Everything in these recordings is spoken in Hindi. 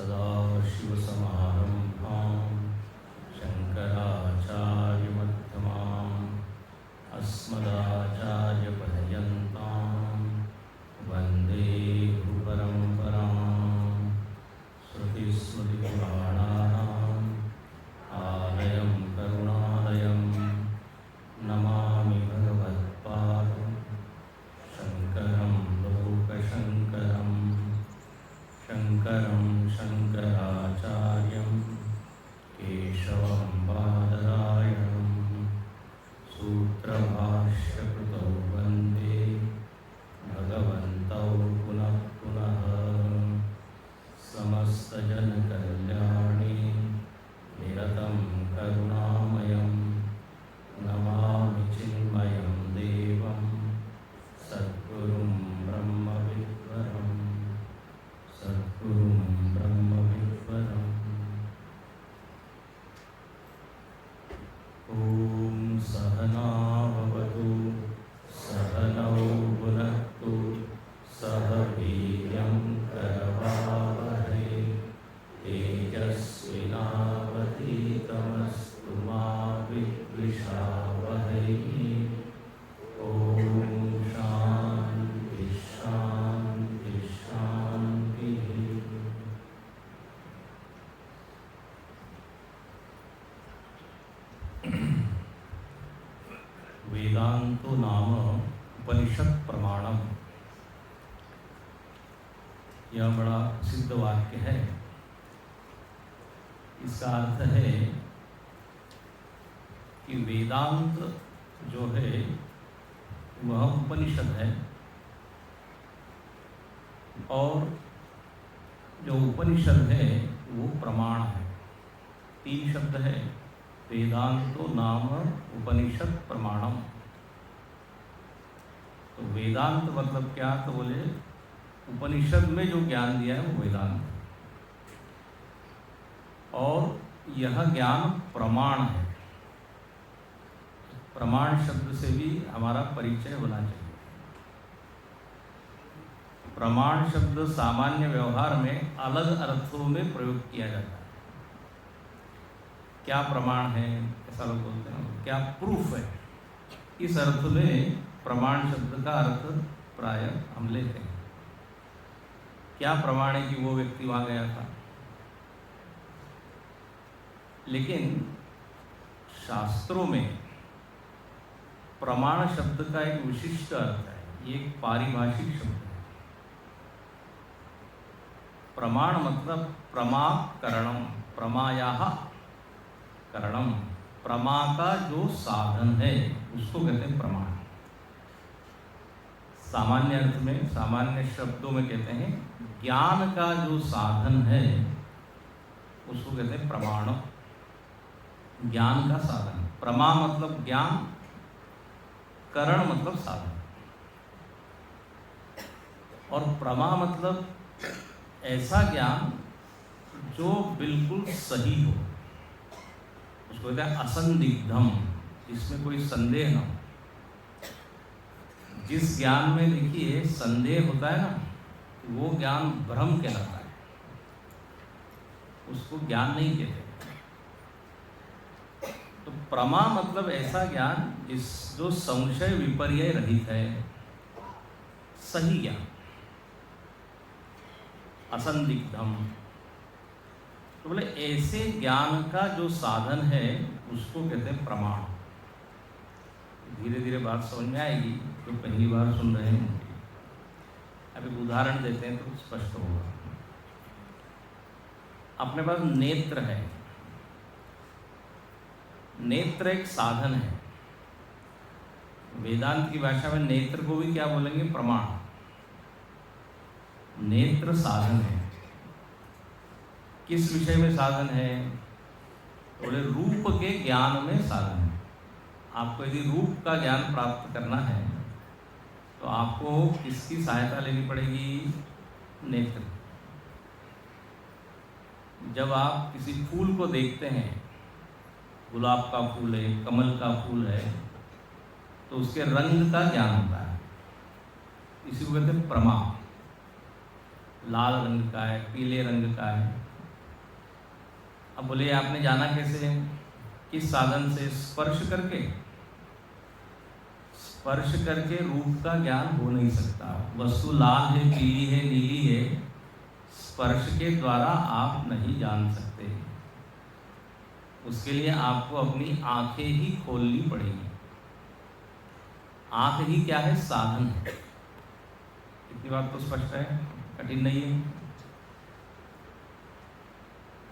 सदाशिवसमारम्भां शङ्कराचार्यमध्यमाम् अस्मदाचार्यपर्यन्तां वन्दे गुरुपरम्परां। श्रुतिस्मृतिपुराणानाम् आलयं करुणालयं नमामि भगवत्पादं शङ्करं लोकशङ्करं। शङ्करं शङ्कराचार्यं केशवं बादरायणं सूत्रभाष्यकृतौ वन्दे भगवन्तौ पुनः पुनः। समस्तजनकल्याणे निरतं करुणामयं नमामि चिन्मयं देवं सद्गुरुं ब्रह्मविद्वरम् सद्गुरुं ब्रह्मविद्वरम्। ॐ सहना भवतु सहनौ भुनक्तु सह वीर्यं करवावहै तेजस्विनावधीतमस्तु मा विद्विषावहै। ॐ शान्ति शान्ति शान्तिः। वेदांतो नाम उपनिषद प्रमाणम। यह बड़ा सिद्ध वाक्य है। इसका अर्थ है कि वेदांत जो है वह उपनिषद है और जो उपनिषद है वो प्रमाण है। तीन शब्द है, वेदांतो नाम उपनिषद प्रमाणम। तो वेदांत मतलब क्या? तो बोले उपनिषद में जो ज्ञान दिया है वो वेदांत, और यह ज्ञान प्रमाण है। प्रमाण शब्द से भी हमारा परिचय होना चाहिए। प्रमाण शब्द सामान्य व्यवहार में अलग अर्थों में प्रयोग किया जाता है। क्या प्रमाण है, ऐसा लोग बोलते हैं, क्या प्रूफ है। इस अर्थ में प्रमाण शब्द का अर्थ प्राय हम लेते हैं। क्या प्रमाण है कि वो व्यक्ति वहाँ गया था। लेकिन शास्त्रों में प्रमाण शब्द का एक विशिष्ट अर्थ है। ये एक पारिभाषिक शब्द है। प्रमाण मतलब प्रमाकरणम, प्रमायाः करणम, प्रमा का जो साधन है उसको कहते हैं प्रमाण। सामान्य अर्थ में, सामान्य शब्दों में कहते हैं ज्ञान का जो साधन है उसको कहते हैं प्रमाण। ज्ञान का साधन, प्रमा मतलब ज्ञान, करण मतलब साधन, और प्रमा मतलब ऐसा ज्ञान जो बिल्कुल सही हो, उसको कहते हैं असंदिग्धम, जिसमें कोई संदेह न हो। जिस ज्ञान में देखिए संदेह होता है ना, वो ज्ञान भ्रम कहलाता है, उसको ज्ञान नहीं कहते। तो प्रमा मतलब ऐसा ज्ञान जो संशय विपर्य रहित है, सही ज्ञान, असंदिग्धम। तो बोले ऐसे ज्ञान का जो साधन है उसको कहते हैं प्रमाण। धीरे धीरे बात समझ में आएगी, तो पहली बार सुन रहे हैं। अब एक उदाहरण देते हैं तो स्पष्ट होगा। अपने पास नेत्र है। नेत्र एक साधन है। वेदांत की भाषा में नेत्र को भी क्या बोलेंगे? प्रमाण। नेत्र साधन है। किस विषय में साधन है? बोले रूप के ज्ञान में साधन है। आपको यदि रूप का ज्ञान प्राप्त करना है तो आपको किसकी सहायता लेनी पड़ेगी? नेत्र। जब आप किसी फूल को देखते हैं, गुलाब का फूल है, कमल का फूल है, तो उसके रंग का ज्ञान होता है। इसी को कहते हैं प्रमा। लाल रंग का है, पीले रंग का है, अब बोले आपने जाना कैसे, किस साधन से? स्पर्श करके। स्पर्श करके रूप का ज्ञान हो नहीं सकता। वस्तु लाल है, पीली है, नीली है, स्पर्श के द्वारा आप नहीं जान सकते। उसके लिए आपको अपनी आंखें ही खोलनी पड़ेगी। आंख ही क्या है? साधन है। इतनी बात तो स्पष्ट है, कठिन नहीं है।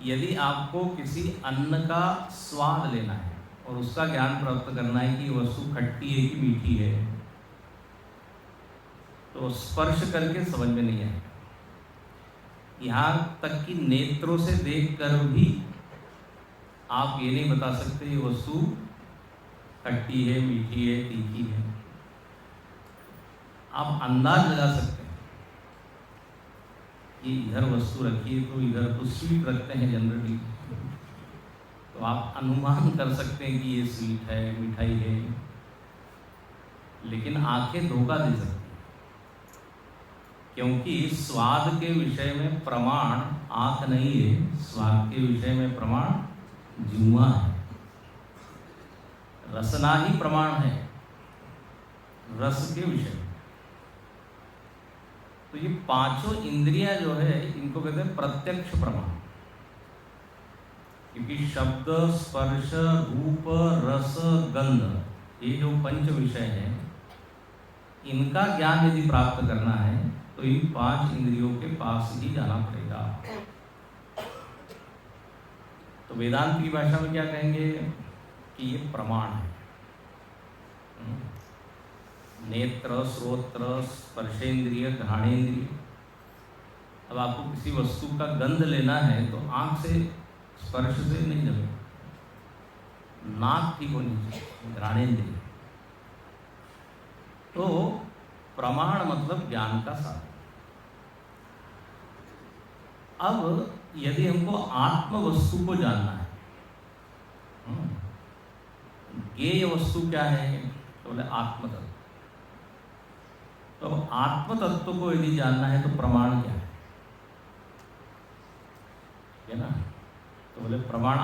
यदि आपको किसी अन्न का स्वाद लेना है और उसका ज्ञान प्राप्त करना है कि वस्तु खट्टी है कि मीठी है, तो स्पर्श करके समझ में नहीं आएगा। यहाँ तक कि नेत्रों से देखकर भी आप ये नहीं बता सकते ये वस्तु खट्टी है, मीठी है, तीखी है। आप अंदाज लगा सकते हैं कि इधर वस्तु रखी है तो इधर तो स्वीट रखते हैं जनरली, तो आप अनुमान कर सकते हैं कि ये स्वीट है, मिठाई है। लेकिन आंखें धोखा दे सकती हैं, क्योंकि स्वाद के विषय में प्रमाण आंख नहीं है, स्वाद के विषय में प्रमाण जीवा है। रसना ही प्रमाण है रस के विषय में। तो ये पांचों इंद्रियां जो है इनको कहते हैं प्रत्यक्ष प्रमाण, क्योंकि शब्द, स्पर्श, रूप, रस, गंध, ये जो पंच विषय हैं, इनका ज्ञान यदि प्राप्त करना है तो इन पांच इंद्रियों के पास ही जाना पड़ेगा। तो वेदांत की भाषा में क्या कहेंगे कि ये प्रमाण है। नेत्र, श्रोत्र, स्पर्शेंद्रिय, घ्राणेन्द्रिय। अब आपको किसी वस्तु का गंध लेना है तो आंख से, स्पर्श से नहीं लगेगा, नाक ठीक होनी चाहिए, घ्राणेन्द्रिय। तो प्रमाण मतलब ज्ञान का साधन। अब यदि हमको आत्म वस्तु को जानना है, ज्ञेय वस्तु क्या है, तो बोले आत्म तत्व। तो आत्म तत्व को यदि जानना है तो प्रमाण क्या है ना? तो बोले प्रमाण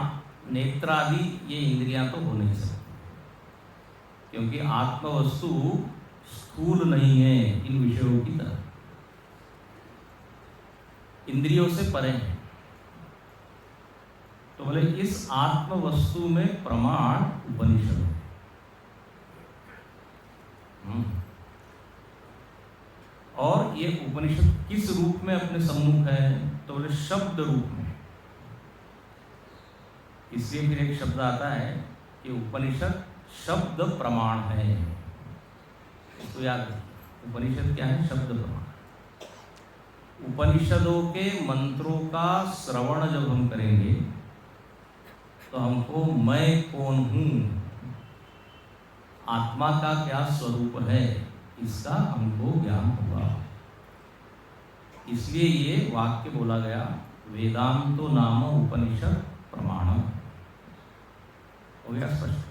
नेत्र आदि ये इंद्रियां तो हो नहीं सकती, क्योंकि आत्म वस्तु स्थूल नहीं है इन विषयों की तरह, इंद्रियों से परे है। तो बोले इस आत्म वस्तु में प्रमाण उपनिषद है। और ये उपनिषद किस रूप में अपने सम्मुख है, तो बोले शब्द रूप में। इसलिए फिर एक शब्द आता है कि उपनिषद शब्द प्रमाण है। तो याद रखिए, उपनिषद क्या है? शब्द प्रमाण। उपनिषदों के मंत्रों का श्रवण जब हम करेंगे तो हमको मैं कौन हूँ, आत्मा का क्या स्वरूप है, इसका हमको ज्ञान होगा। इसलिए ये वाक्य बोला गया, वेदांतो नाम उपनिषद प्रमाणम। हो गया स्पष्ट?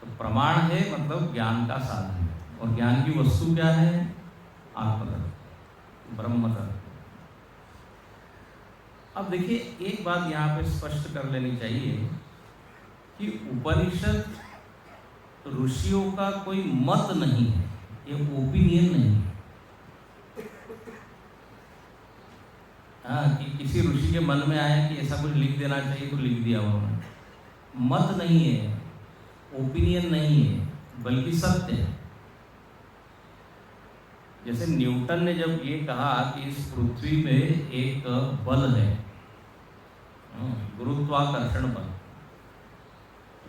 तो प्रमाण है मतलब ज्ञान का साधन है, और ज्ञान की वस्तु क्या है? आत्मतत्व, ब्रह्म तत्व। अब देखिए एक बात यहाँ पे स्पष्ट कर लेनी चाहिए कि उपनिषद ऋषियों का कोई मत नहीं है, ये ओपिनियन नहीं है। हाँ, कि किसी ऋषि के मन में आया कि ऐसा कुछ लिख देना चाहिए तो लिख दिया उन्होंने। मत नहीं है, ओपिनियन नहीं है, बल्कि सत्य है। जैसे न्यूटन ने जब ये कहा कि इस पृथ्वी में एक बल है, गुरुत्वाकर्षण बल,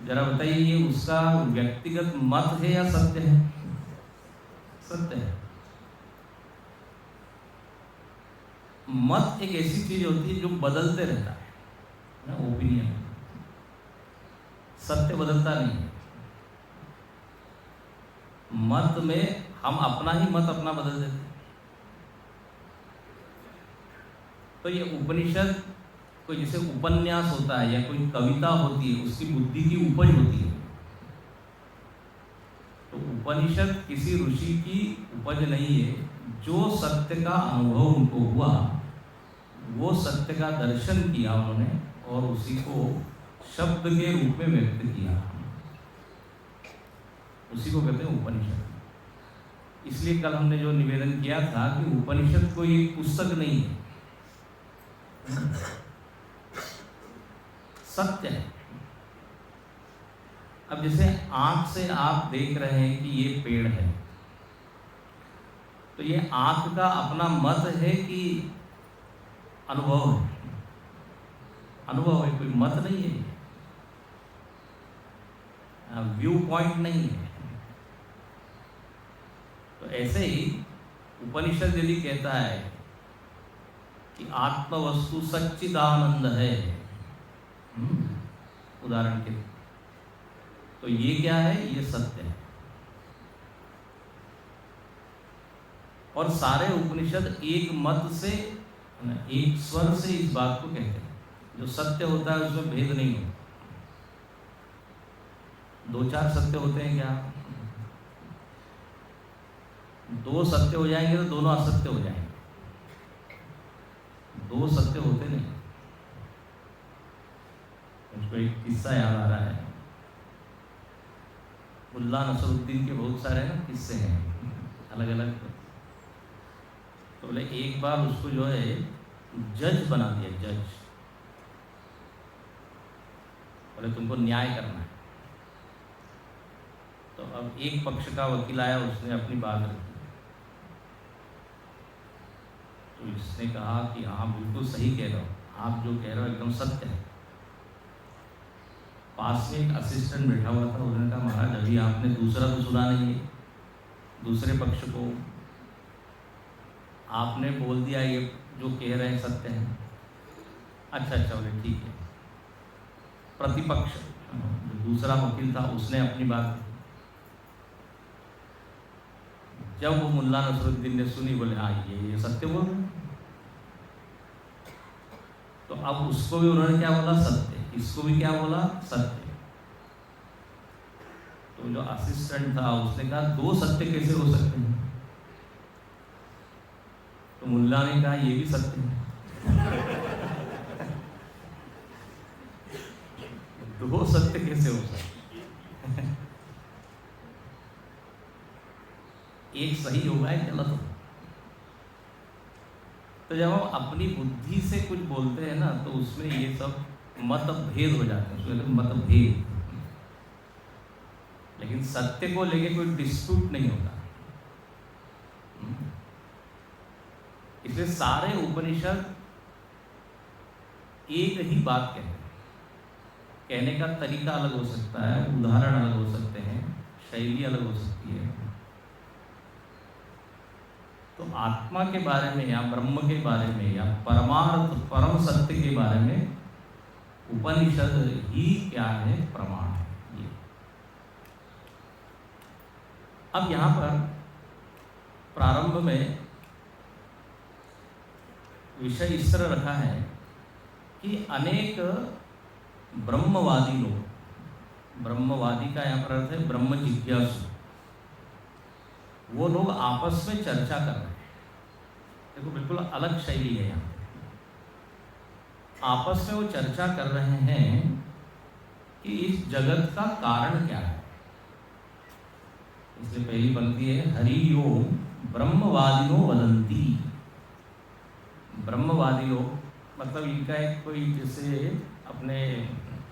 जरा बताइए ये उसका व्यक्तिगत मत है या सत्य है? सत्य है। मत एक ऐसी चीज होती है जो बदलते रहता है ना, ओपिनियन। सत्य बदलता नहीं है। मत में हम अपना ही मत अपना बदल देते हैं। तो ये उपनिषद कोई जैसे उपन्यास होता है या कोई कविता होती है, उसकी बुद्धि की उपज होती है। तो उपनिषद किसी ऋषि की उपज नहीं है, जो सत्य का अनुभव उनको हुआ वो सत्य का दर्शन किया उन्होंने और उसी को शब्द के रूप में व्यक्त किया, उसी को कहते हैं उपनिषद। इसलिए कल हमने जो निवेदन किया था कि उपनिषद कोई एक पुस्तक नहीं है, सत्य है। अब जैसे आंख से आप देख रहे हैं कि ये पेड़ है, तो ये आंख का अपना मत है कि अनुभव है? अनुभव है, कोई मत नहीं है, व्यू पॉइंट नहीं है। तो ऐसे ही उपनिषद यदि कहता है कि आत्मवस्तु सच्चिदानंद है, उदाहरण के, तो ये क्या है? ये सत्य है। और सारे उपनिषद एक मत से, एक स्वर से इस बात को कहते हैं, जो सत्य होता है उसमें भेद नहीं होता। दो चार सत्य होते हैं क्या? दो सत्य हो जाएंगे तो दोनों असत्य हो जाएंगे, दो सत्य होते नहीं। मुझको एक किस्सा याद आ रहा है, मुल्ला नसरुद्दीन के बहुत सारे ना किस्से हैं अलग अलग। तो बोले एक बार उसको जो है जज बना दिया, जज। बोले तुमको न्याय करना है। तो अब एक पक्ष का वकील आया, उसने अपनी बात रखी। तो इसने कहा कि हाँ बिल्कुल सही कह रहे हो, आप जो कह रहे हो एकदम सत्य है। पास में एक असिस्टेंट बैठा हुआ था, उन्होंने कहा महाराज अभी आपने दूसरा तो सुना नहीं है, दूसरे पक्ष को आपने बोल दिया ये जो कह रहे हैं सत्य है। अच्छा अच्छा, बोले ठीक है। प्रतिपक्ष जो दूसरा वकील था उसने अपनी बात, जब वो मुल्ला नसरुद्दीन ने सुनी, बोले हाँ ये सत्य बोल रहे। तो अब उसको भी उन्होंने क्या बोला? सत्य। इसको भी क्या बोला? सत्य। तो जो असिस्टेंट था उसने कहा दो सत्य कैसे हो सकते हैं? तो मुल्ला ने कहा ये भी सत्य है। दो सत्य कैसे हो सकते? एक सही होगा, एक गलत होगा। तो जब हम अपनी बुद्धि से कुछ बोलते हैं ना, तो उसमें ये सब मतभेद हो जाते हैं, उसमें मतभेद। लेकिन सत्य को लेके कोई डिस्प्यूट नहीं होता। इसलिए सारे उपनिषद एक ही बात कहते हैं। कहने का तरीका अलग हो सकता है, उदाहरण अलग हो सकते हैं, शैली अलग हो सकती है। तो आत्मा के बारे में या ब्रह्म के बारे में या परमार्थ परम सत्य के बारे में उपनिषद ही क्या है? प्रमाण है ये। अब यहाँ पर प्रारंभ में विषय इस तरह रखा है कि अनेक ब्रह्मवादी लोग, ब्रह्मवादी का यहाँ पर अर्थ है ब्रह्म जिज्ञासु, वो लोग आपस में चर्चा कर रहे हैं। देखो बिल्कुल अलग शैली है यहाँ। आपस में वो चर्चा कर रहे हैं कि इस जगत का कारण क्या है। इसलिए पहली पंक्ति है हरि ओम ब्रह्मवादिनो वदंती। ब्रह्मवादी लोग मतलब इनका एक कोई, जैसे अपने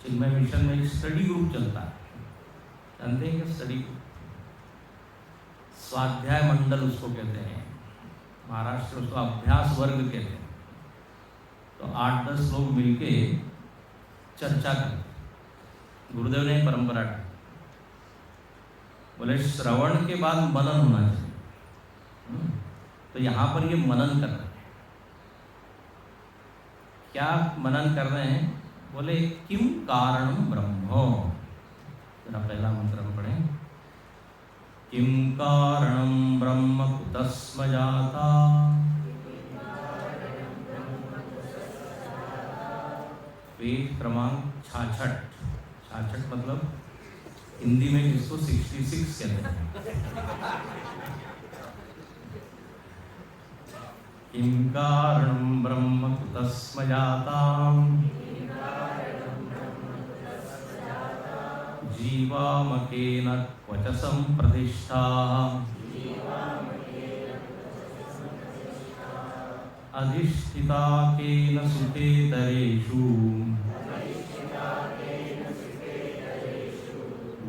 चिन्मय मिशन में एक स्टडी ग्रुप चलता है, जानते हैं क्या स्टडी ग्रुप? स्वाध्याय मंडल उसको कहते हैं, महाराष्ट्र उसको अभ्यास वर्ग कहते हैं। तो 8-10 लोग मिलके चर्चा करते। गुरुदेव ने परंपरा की, बोले श्रवण के बाद मनन होना चाहिए। तो यहाँ पर ये मनन कर रहे हैं। क्या मनन कर रहे हैं? बोले किम कारणम ब्रह्म। जरा पहला मंत्र में पढ़ें। किम कारणम ब्रह्म कुतस्म जाता पेज क्रमांक 66। 66 मतलब हिंदी में इसको 66 कहते हैं। किं कारणं ब्रह्म कुतस्म जाताम् जीवामकेन क्व च सम्प्रतिष्ठा अधिष्ठिता केन सुखेतरेषु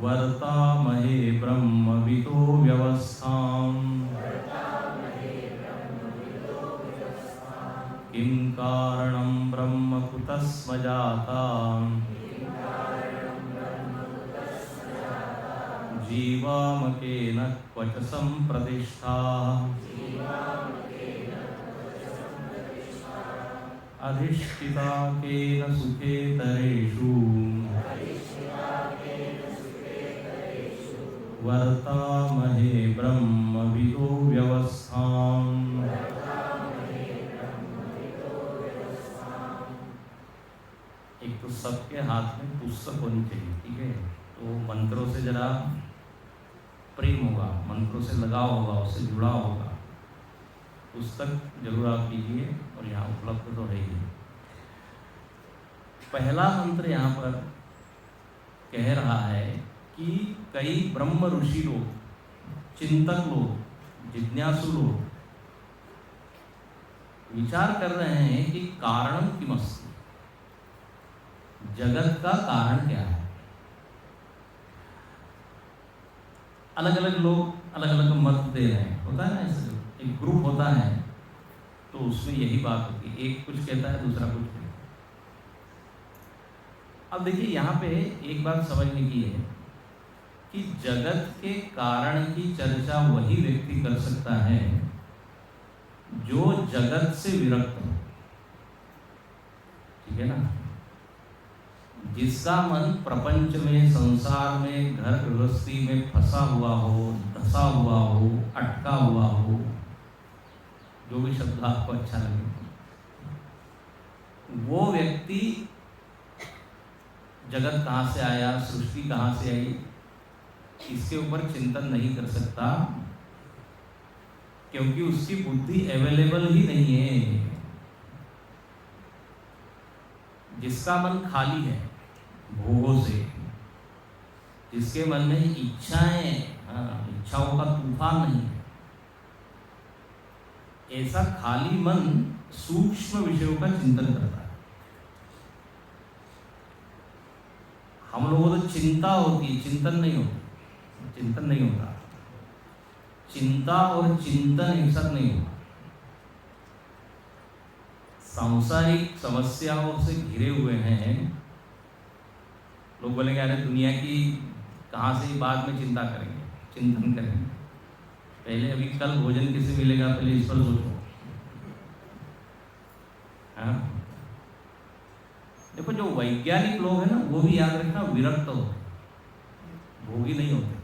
वर्तामहे ब्रह्मविदो व्यवस्थाम् किं कारणं ब्रह्म कुतस्म जाताम् जीवामकेन क्व च सम्प्रतिष्ठा अधिष्ठिता केन सुखेतरेषु वर्तामहे ब्रह्मविदो व्यवस्थाम्। एक तो सबके हाथ में पुस्तक होनी चाहिए, ठीक है? तो मंत्रों से जरा प्रेम होगा, मंत्रों से लगाव होगा, उससे जुड़ा होगा। पुस्तक जरूर आप कीजिए और यहाँ उपलब्ध तो है ही। पहला मंत्र यहाँ पर कह रहा है कि कई ब्रह्म ऋषि लोग, चिंतक लोग, जिज्ञासु लोग विचार कर रहे हैं कि कारणम किमस्ति, जगत का कारण क्या है। अलग अलग लोग अलग अलग मत दे रहे हैं, होता है ना, ऐसे एक ग्रुप होता है तो उसमें यही बात होती है, एक कुछ कहता है दूसरा कुछ कहता है। अब देखिए यहाँ पे एक बात समझने की है कि जगत के कारण की चर्चा वही व्यक्ति कर सकता है जो जगत से विरक्त हो, ठीक है ना। जिसका मन प्रपंच में, संसार में, घर गृहस्थी में फंसा हुआ हो, धंसा हुआ हो, अटका हुआ हो, जो भी शब्द आपको अच्छा लगे, वो व्यक्ति जगत कहाँ से आया, सृष्टि कहाँ से आई, इसके ऊपर चिंतन नहीं कर सकता, क्योंकि उसकी बुद्धि अवेलेबल ही नहीं है। जिसका मन खाली है भोगों से, जिसके मन में इच्छाएं, इच्छाओं का तूफान नहीं है, ऐसा खाली मन सूक्ष्म विषयों का चिंतन करता है। हम लोगों को तो चिंता होती है, चिंतन नहीं होता, चिंतन नहीं होता। चिंता और चिंतन एक साथ नहीं होता। सांसारिक समस्याओं से घिरे हुए हैं लोग, बोलेंगे अरे दुनिया की कहाँ से बाद में चिंता करेंगे, चिंतन करेंगे, पहले अभी कल भोजन किसे मिलेगा पहले इस पर सोचो। हाँ, देखो जो वैज्ञानिक लोग हैं ना, वो भी याद रखना विरक्त होते, भोगी नहीं होते।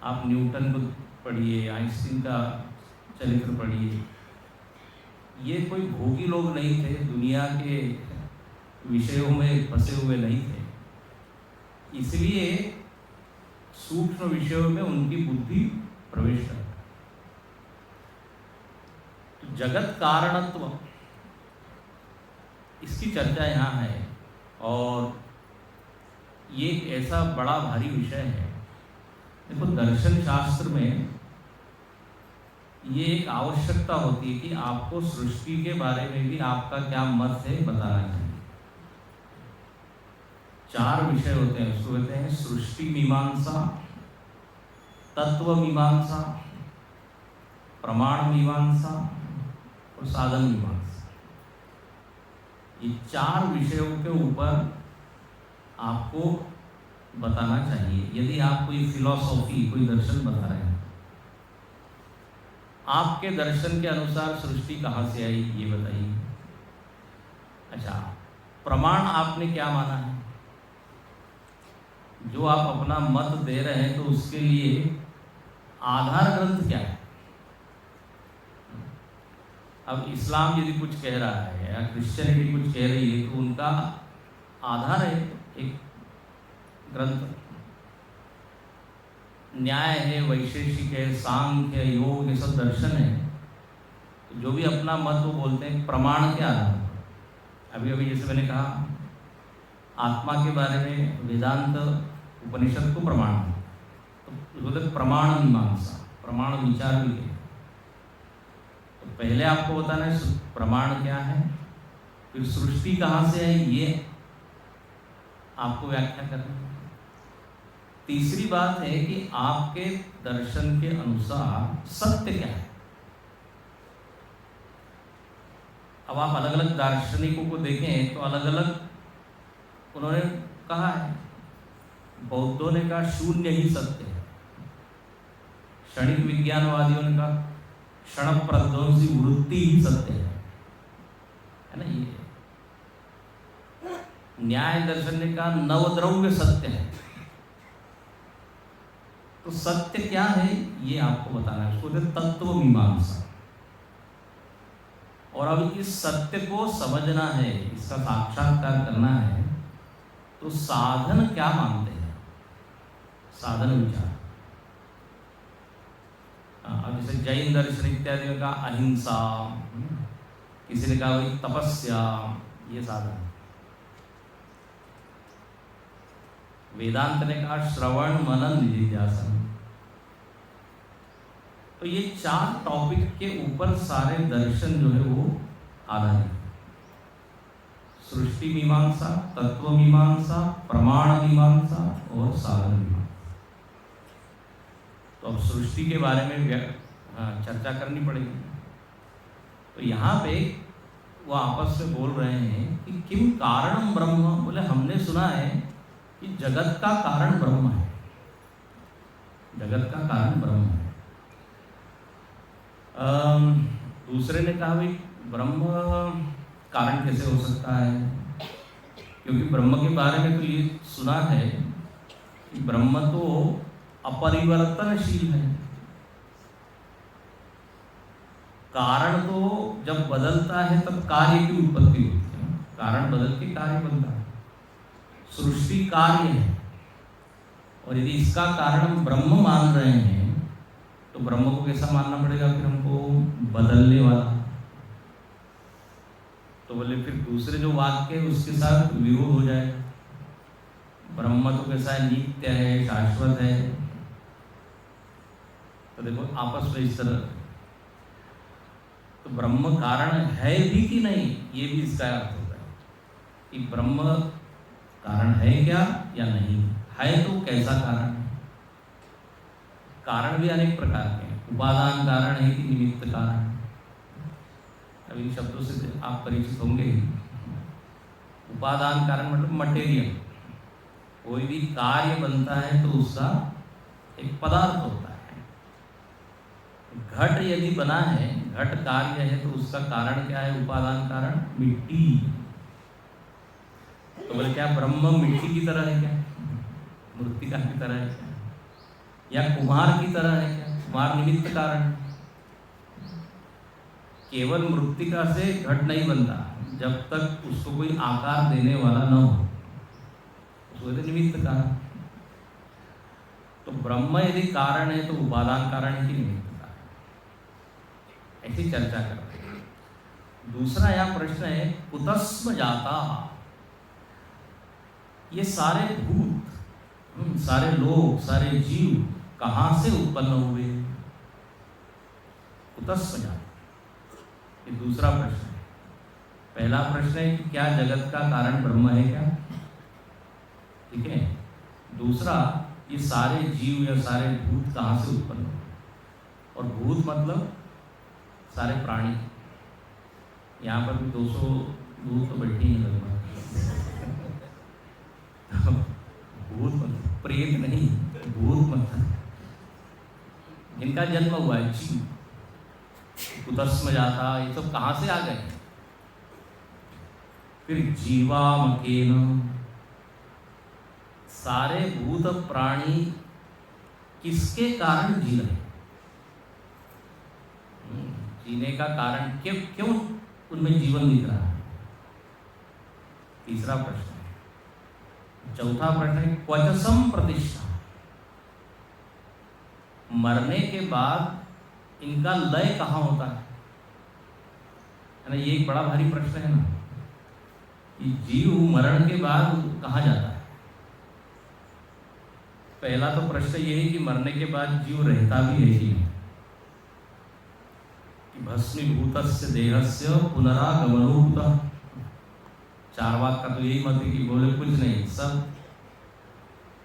आप न्यूटन को पढ़िए, आइंस्टीन का चरित्र पढ़िए, ये कोई भोगी लोग नहीं थे, दुनिया के विषयों में फंसे हुए नहीं थे, इसलिए सूक्ष्म विषयों में उनकी बुद्धि प्रवेश करती। तो जगत कारणत्व, इसकी चर्चा यहाँ है, और ये एक ऐसा बड़ा भारी विषय है। देखो दर्शन शास्त्र में ये एक आवश्यकता होती है कि आपको सृष्टि के बारे में भी आपका क्या मत है बताना चाहिए। 4 विषय होते हैं, उसको कहते हैं सृष्टि मीमांसा, तत्व मीमांसा, प्रमाण मीमांसा और साधन मीमांसा। ये 4 विषयों के ऊपर आपको बताना चाहिए। यदि आप कोई फिलॉसफी, कोई दर्शन बता रहे हैं, आपके दर्शन के अनुसार सृष्टि कहाँ से आई ये बताइए। अच्छा, प्रमाण आपने क्या माना है, जो आप अपना मत दे रहे हैं, तो उसके लिए आधार ग्रंथ क्या है। अब इस्लाम यदि कुछ कह रहा है या क्रिश्चियनिटी कुछ कह रही है, तो उनका आधार है एक ग्रंथ। न्याय है, वैशेषिक है, सांख्य है, योग, ये सब दर्शन है। तो जो भी अपना मत वो बोलते हैं प्रमाण के आधार पर। अभी अभी जैसे मैंने कहा आत्मा के बारे में वेदांत उपनिषद को प्रमाण है, तो बोलते प्रमाण मीमांसा, प्रमाण विचार भी है। तो पहले आपको बताना है प्रमाण क्या है, फिर सृष्टि कहाँ से है ये आपको व्याख्या करनी है। तीसरी बात है कि आपके दर्शन के अनुसार सत्य क्या है। अब आप अलग अलग दार्शनिकों को देखें तो अलग अलग उन्होंने कहा है। बौद्धों ने कहा शून्य ही सत्य है, क्षणिक विज्ञानवादियों ने कहा क्षण प्रध्वंसी वृत्ति ही सत्य है ना। ये न्याय दर्शन ने कहा नवद्रव्य सत्य है। तो सत्य क्या है ये आपको बताना है, उसको तत्व मीमांसा। और अब इस सत्य को समझना है, इसका साक्षात्कार करना है, तो साधन क्या मानते हैं, साधन विचार। अब जैसे जैन दर्शन इत्यादि में कहा अहिंसा, किसी ने कहा वही तपस्या, ये साधन। वेदांत ने कहा श्रवण मनन निधिध्यासन। तो ये 4 टॉपिक के ऊपर सारे दर्शन जो है वो आधारित है। सृष्टि मीमांसा, तत्व मीमांसा, प्रमाण मीमांसा और साधन मीमांसा। तो अब सृष्टि के बारे में चर्चा करनी पड़ेगी। तो यहाँ पे वो आपस में बोल रहे हैं कि किम कारणम ब्रह्म। बोले हमने सुना है कि जगत का कारण ब्रह्म है, जगत का कारण ब्रह्म है। दूसरे ने कहा भाई ब्रह्म कारण कैसे हो सकता है, क्योंकि ब्रह्म के बारे में तो ये सुना है कि ब्रह्म तो अपरिवर्तनशील है, कारण तो जब बदलता है तब कार्य की उत्पत्ति होती है, कारण बदल के कार्य बनता है। सृष्टि कार्य है, और यदि इसका कारण हम ब्रह्म मान रहे हैं तो ब्रह्म को कैसा मानना पड़ेगा फिर हमको, बदलने वाला। तो बोले फिर दूसरे जो वाक्य है उसके साथ विरोध हो जाएगा। ब्रह्म तो कैसा है, नित्य है, शाश्वत है। तो देखो आपस में इस तरह, तो ब्रह्म कारण है भी कि नहीं, ये भी इसका अर्थ होता है कि ब्रह्म कारण है क्या या नहीं है, तो कैसा कारण है। कारण भी अनेक प्रकार के हैं, उपादान कारण है कि निमित्त कारण। अभी शब्दों से आप परिचित होंगे ही। उपादान कारण मतलब मटेरियल, कोई भी कार्य बनता है तो उसका एक पदार्थ होता है। घट यदि बना है, घट कार्य है, तो उसका कारण क्या है, उपादान कारण मिट्टी। तो बोले क्या ब्रह्म मिट्टी की तरह है क्या, मृत्तिका की तरह है क्या, या कुम्हार की तरह है क्या। कुम्हार निमित्त कारण, केवल मृत्तिका से घट नहीं बनता जब तक उसको कोई आकार देने वाला न हो, उसको निमित्त कारण। तो ब्रह्म यदि कारण है तो उपादान कारण है कि निमित्त कारण, ऐसी चर्चा कर रहे हैं। दूसरा यह प्रश्न है कुतस्म जाता, ये सारे भूत, सारे लोग, सारे जीव कहाँ से उत्पन्न हुए, कुतस्म जाता, ये दूसरा प्रश्न है। पहला प्रश्न है कि क्या जगत का कारण ब्रह्म है क्या, ठीक है। दूसरा, ये सारे जीव या सारे भूत कहाँ से उत्पन्न हुए, और भूत मतलब सारे प्राणी। यहाँ पर भी 200 भूत तो बैठे हैं लगभग। भूत मतलब प्रेत नहीं, भूत मतलब जिनका जन्म हुआ है, जीव। कुतस्म जाता, ये सब कहाँ से आ गए। फिर जीवामकेन, सारे भूत प्राणी किसके कारण जी रहे, जीने का कारण क्यों उनमें जीवन दिख रहा है। तीसरा प्रश्न है। चौथा प्रश्न है क्वचसम प्रतिष्ठा, मरने के बाद इनका लय कहाँ होता है। ना, ये एक बड़ा भारी प्रश्न है ना कि जीव मरण के बाद कहाँ जाता है। पहला तो प्रश्न ये है कि मरने के बाद जीव रहता भी है कि नहीं। भस्मीभूतस्य देहस्य पुनरागमनोऽभूतः। चार्वाक का तो यही मत है कि बोले कुछ नहीं, सब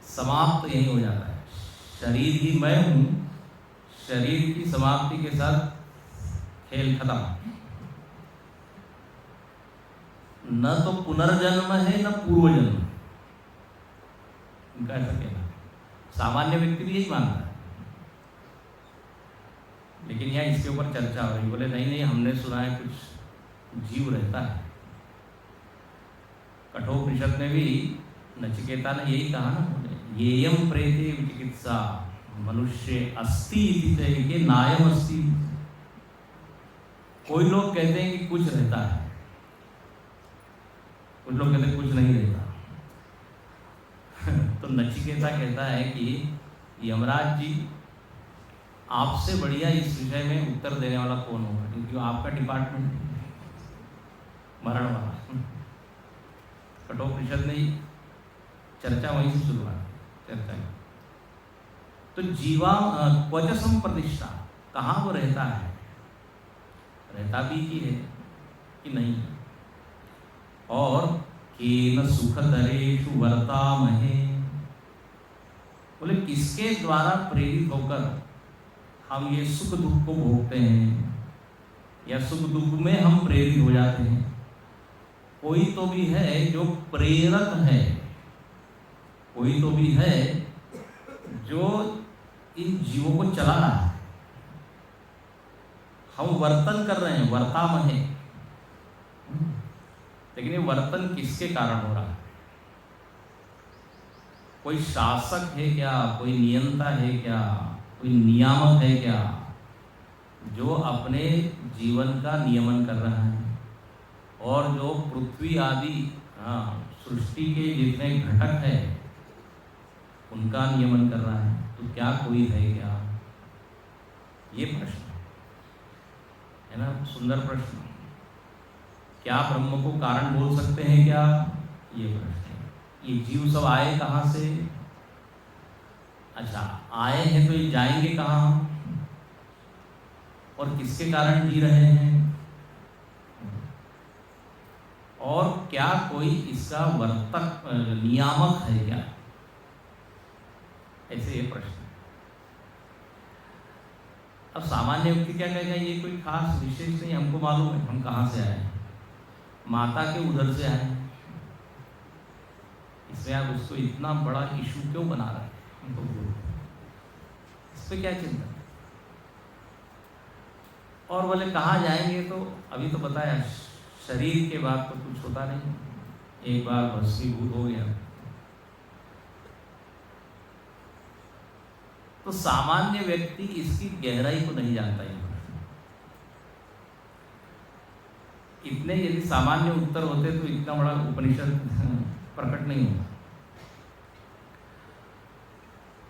समाप्त यही हो जाता है। शरीर ही मैं हूँ, शरीर की समाप्ति के साथ खेल खत्म। न तो पुनर्जन्म है न पूर्व जन्म, उनका ऐसा कहना। सामान्य व्यक्ति भी यही मानता है, लेकिन यहाँ इसके ऊपर चर्चा हो रही। बोले नहीं नहीं, हमने सुना है कुछ जीव रहता है। कठोपनिषद में भी नचिकेता ने यही कहा ना, बोले येयम प्रेते विचिकित्सा मनुष्य अस्ति इति नायम अस्ति। कोई लोग कहते हैं कि कुछ रहता है, कुछ लोग कहते हैं कुछ नहीं रहता। तो नचिकेता कहता है कि यमराज जी, आपसे बढ़िया इस विषय में उत्तर देने वाला कौन होगा, क्योंकि आपका डिपार्टमेंट मरण वाला। कठोपनिषद ने चर्चा वहीं से शुरुआत चर्चा की। तो जीवा क्वचसम प्रतिष्ठा, कहाँ वो रहता है, रहता भी की है कि नहीं। और केन सुखतरेषु वर्तामहे, बोले किसके द्वारा प्रेरित होकर हम ये सुख दुख को भोगते हैं या सुख दुख में हम प्रेरित हो जाते हैं। कोई तो भी है जो प्रेरक है, कोई तो भी है जो इन जीवों को चला रहा है। हम वर्तन कर रहे हैं, वर्तामहे, लेकिन ये वर्तन किसके कारण हो रहा है। कोई शासक है क्या, कोई नियंता है क्या, कोई नियामक है क्या, जो अपने जीवन का नियमन कर रहा है। और जो पृथ्वी आदि सृष्टि के जितने घटक है उनका नियमन कर रहा है। तो क्या कोई है क्या, ये प्रश्न है ना, सुंदर प्रश्न। क्या ब्रह्म को कारण बोल सकते हैं क्या, ये प्रश्न है। ये जीव सब आए कहाँ से, अच्छा आए हैं तो ये जाएंगे कहाँ, और किसके कारण जी रहे हैं, और क्या कोई इसका वर्तक नियामक है क्या, ऐसे ये प्रश्न। अब सामान्य व्यक्ति क्या कहेगा, ये कोई खास विशेष नहीं, हमको मालूम है हम कहाँ से आए, माता के उधर से आए, इसमें आप उसको इतना बड़ा इशू क्यों बना रहे हैं, इस पे क्या चिंता। और बोले कहाँ जाएंगे, तो अभी तो बताया शरीर के बाद तो कुछ होता नहीं, एक बार भस्मीभूत हो गया। तो सामान्य व्यक्ति इसकी गहराई को नहीं जानता है। इतने यदि सामान्य उत्तर होते तो इतना बड़ा उपनिषद प्रकट नहीं होता।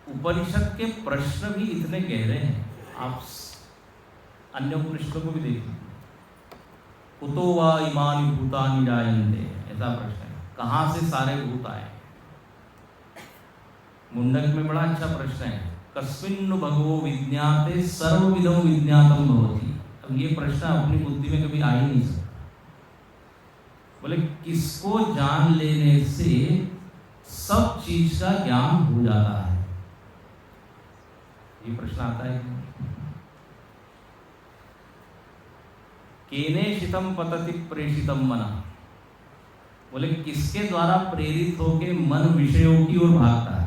उपनिषद के प्रश्न भी इतने गहरे हैं, आप अन्य उपनिषदों को भी देखिए। कुतो वा इमानि भूतानि जायन्ते, ऐसा प्रश्न है, कहाँ से सारे भूत आए। मुंडक में बड़ा अच्छा प्रश्न है, कस्मिन्नु भगवो विज्ञाते सर्वविदं विज्ञातम भवति। अब ये प्रश्न अपनी बुद्धि में कभी आ ही नहीं सकता। बोले किसको जान लेने से सब चीज का ज्ञान हो जाता है, ये प्रश्न आता है। केने शितम पतति प्रेषितम मना, बोले किसके द्वारा प्रेरित होके मन विषयों की ओर भागता है।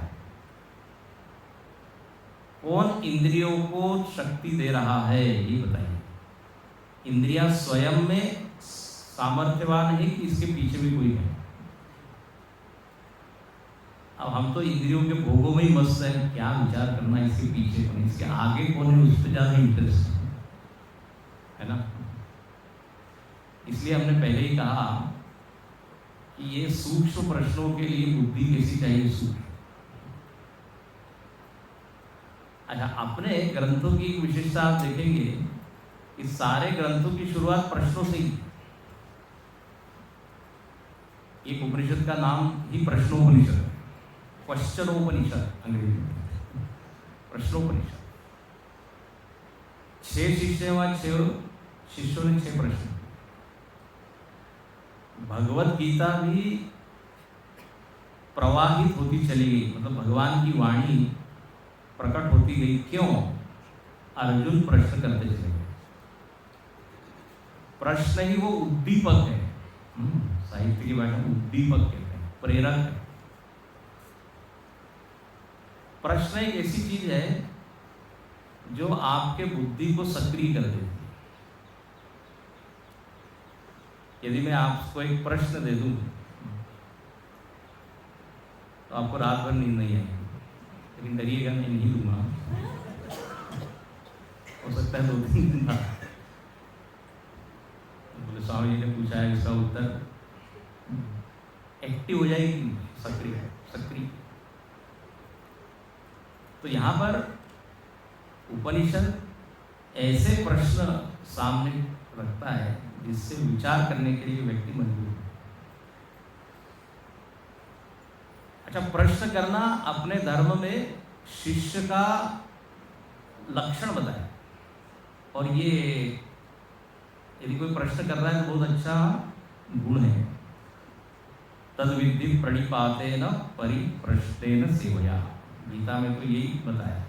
कौन इंद्रियों को शक्ति दे रहा है, ये बताइए। इंद्रियां स्वयं में सामर्थ्यवान है कि इसके पीछे भी कोई है। अब हम तो इंद्रियों के भोगों में ही मस्त हैं, क्या विचार करना इसके पीछे कौन, इसके आगे कौन है, उस पर ज्यादा इंटरेस्ट है ना। इसलिए हमने पहले ही कहा कि ये सूक्ष्म प्रश्नों के लिए बुद्धि कैसी चाहिए, सूक्ष्म। अच्छा, अपने ग्रंथों की एक विशेषता आप देखेंगे कि सारे ग्रंथों की शुरुआत प्रश्नों से ही। एक उपनिषद का नाम ही प्रश्नोपनिषद है, क्वेश्चनोपनिषद अंग्रेजी में, प्रश्नोपनिषद। 6 शिष्य व 6 शिष्यों ने 6 प्रश्न। भगवत गीता भी प्रवाहित होती चली गई, मतलब भगवान की वाणी प्रकट होती गई। क्यों? अर्जुन प्रश्न करते चले गए। प्रश्न ही वो उद्दीपक है, साहित्य की भाषा में उद्दीपक कहते हैं, प्रेरक है। प्रश्न एक ऐसी चीज है जो आपके बुद्धि को सक्रिय कर देती है। यदि मैं आपको एक प्रश्न दे दूं तो आपको रात भर नींद नहीं आएगी, लेकिन डरिएगा, मैं नहीं दूंगा। हो सकता है 2-3 दिन बाद बोले स्वामी जी ने पूछा है, इसका उत्तर एक्टिव हो जाएगी, सक्रिय। तो यहाँ पर उपनिषद ऐसे प्रश्न सामने रखता है जिससे विचार करने के लिए व्यक्ति मजबूर है। अच्छा, प्रश्न करना अपने धर्म में शिष्य का लक्षण बताया, और ये यदि कोई प्रश्न कर रहा है तो बहुत अच्छा गुण है। तद विद्धि प्रणिपातेन परिप्रश्नेन सेवया, गीता में तो यही बताया।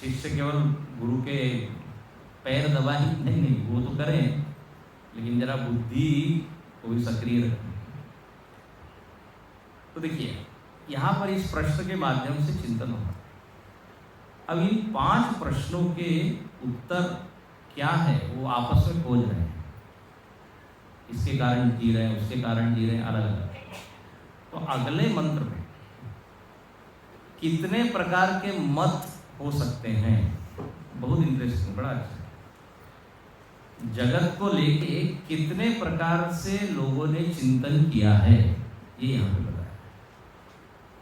शिष्य केवल गुरु के पैर दबा ही नहीं, वो तो करें, लेकिन जरा बुद्धि को भी सक्रिय रखें। तो देखिए, यहाँ पर इस प्रश्न के माध्यम से चिंतन होगा। अब इन 5 प्रश्नों के उत्तर क्या है वो आपस में खोज रहे हैं। इसके कारण जी रहे हैं, उसके कारण जी रहे हैं, अलग अलग। तो अगले मंत्र में कितने प्रकार के मत हो सकते हैं, बहुत इंटरेस्टिंग, बड़ा अच्छा। जगत को लेके कितने प्रकार से लोगों ने चिंतन किया है, ये यहाँ पे बताया।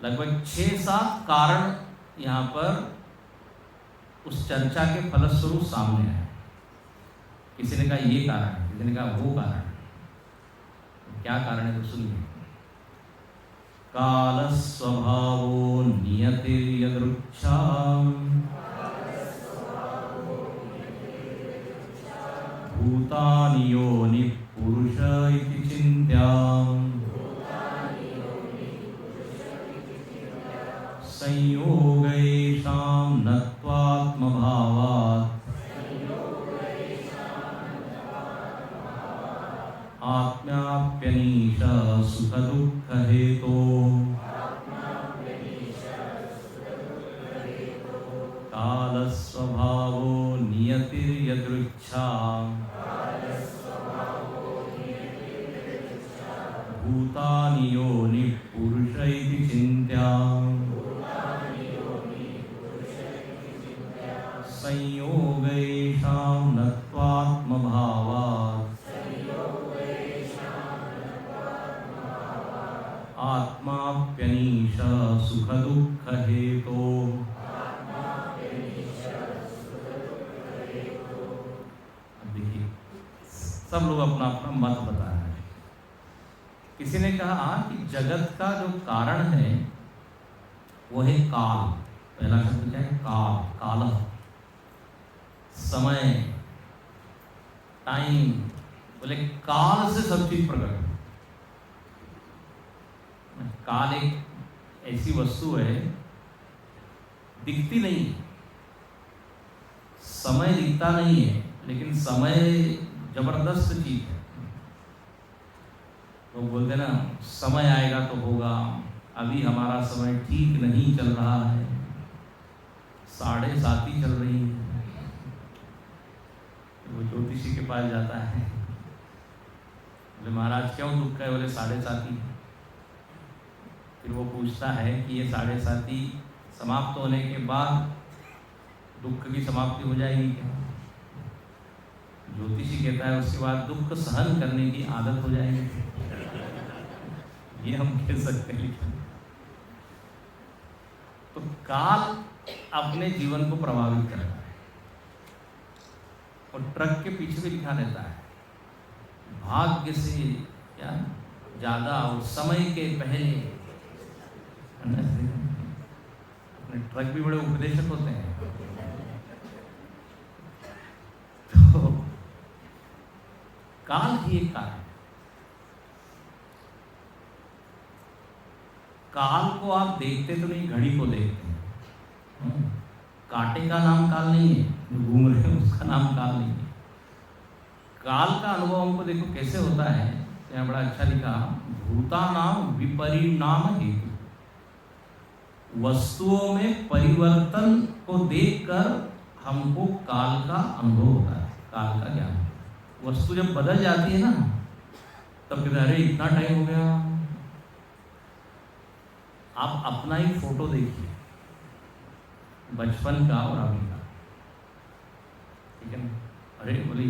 लगभग 6-7 कारण यहाँ पर उस चर्चा के फलस्वरूप सामने आए। किसी ने कहा ये कारण है, किसी ने कहा वो कारण है। क्या कारण है तो सुनिए। काल स्वभावो नियतिर्यदृच्छा भूतानि योनि पुरुष इति चिन्त्याम् संयोगैषां नत्वात्मभावात् आत्म्याप्यनीश सुखदुःखहेतो कालस्वभावो नियतिर्यदृच्छा भूतानि योनि पुरुष इति चिन्त्याम् संयोगैषां नत्वात्मभावात् आत्माप्यनीश सुखदुःखहेतो। अब देखिए, सब लोग अपना अपना मत बता रहे हैं। किसी ने कहा कि जगत का जो कारण है वो है काल। पहला शब्द क्या है? काल, काल, समय, टाइम। बोले काल से सब चीज प्रकट है। काल एक ऐसी वस्तु है, दिखती नहीं है, समय दिखता नहीं है, लेकिन समय जबरदस्त चीज है। लोग बोलते ना समय आएगा तो होगा, अभी हमारा समय ठीक नहीं चल रहा है, 7:30 चल रही है। वो ज्योतिषी के पास जाता है, बोले महाराज क्यों दुख है? बोले 7:30। फिर वो पूछता है कि ये 7:30 समाप्त होने के बाद दुख की समाप्ति हो जाएगी क्या? ज्योतिषी कहता है उसके बाद दुख सहन करने की आदत हो जाएगी। ये हम कह सकते हैं। तो काल अपने जीवन को प्रभावित करता है, और ट्रक के पीछे भी लिखा रहता है भाग्य से क्या ज़्यादा और समय के पहले, अपने ट्रक भी बड़े उपदेशक होते हैं। तो काल ही एक कारण, काल को आप देखते तो नहीं, घड़ी को देखते हैं। कांटे का नाम काल नहीं है, जो घूम रहे हैं उसका नाम काल नहीं है। काल का अनुभव हमको देखो कैसे होता है, यहाँ बड़ा अच्छा लिखा, भूतानाम विपरिणाम हेतु, वस्तुओं में परिवर्तन को देखकर हमको काल का अनुभव होता है, काल का ज्ञान। वस्तु जब बदल जाती है ना, तब कहते अरे इतना टाइम हो गया। आप अपना ही फोटो देखिए, बचपन का और अभी का, ठीक है ना। अरे बोले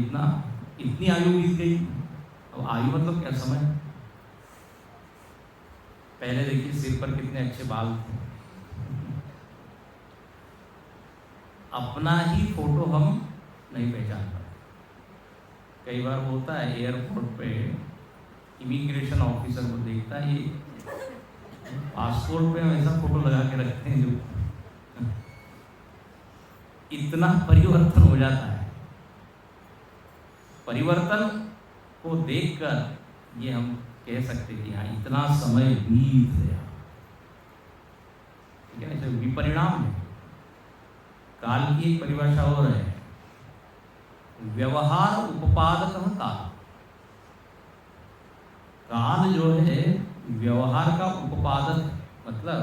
इतनी आयु बीत गई। अब आयु मतलब क्या, समय। पहले देखिए सिर पर कितने अच्छे बाल थे। अपना ही फोटो हम नहीं पहचान पाते। कई बार होता है एयरपोर्ट पे इमिग्रेशन ऑफिसर को देखता है, ये पासपोर्ट पे हम ऐसा फोटो लगा के रखते हैं जो इतना परिवर्तन हो जाता है। परिवर्तन को देखकर ये हम कह सकते कि हाँ इतना समय बीत गया, ठीक है। इसे विपरिणाम है। काल की एक परिभाषा और है, व्यवहार उपपादक काल। काल जो है व्यवहार का उपपादक, मतलब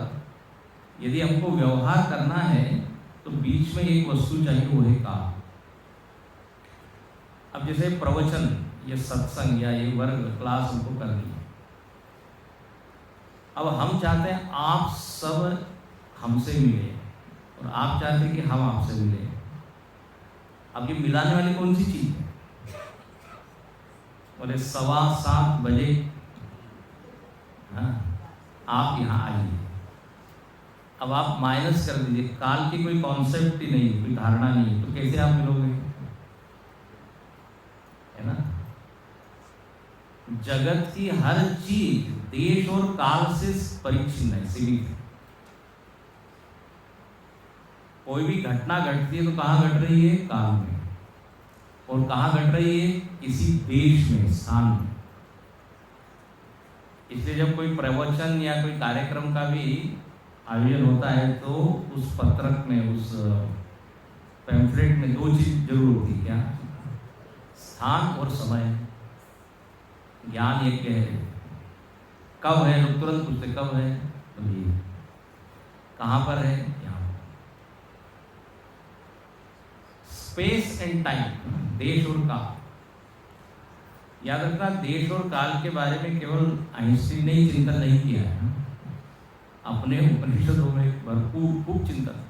यदि हमको व्यवहार करना है तो बीच में एक वस्तु चाहिए, वो है काल। अब जैसे प्रवचन, ये सत्संग या ये वर्ग क्लास हमको करनी है। अब हम चाहते हैं आप सब हमसे मिले और आप चाहते हैं कि हम आपसे मिले। अब ये मिलाने वाली कौन सी चीज है? बोले 7:15 बजे हाँ आप यहाँ आइए। अब आप माइनस कर दीजिए, काल की कोई कॉन्सेप्ट ही नहीं, कोई धारणा नहीं है, तो कैसे आप मिलोगे, है ना। जगत की हर चीज देश और काल से परिचिन्न है, सीमित है। कोई भी घटना घटती है तो कहाँ घट रही है, काल में, और कहाँ घट रही है, किसी देश में, स्थान में। इसलिए जब कोई प्रवचन या कोई कार्यक्रम का भी आयोजन होता है तो उस पत्रक में, उस पैम्फलेट में 2 चीज जरूर होती है, क्या, स्थान और समय। ज्ञान एक है, कब है, लोग तुरंत पूछते कब है, बोलिए कहाँ पर है, यहाँ। स्पेस एंड टाइम, देश और काल। याद रखना, देश और काल के बारे में केवल आइंस्टीन ने ही चिंतन नहीं किया है, अपने उपनिषदों में भरपूर खूब चिंतन।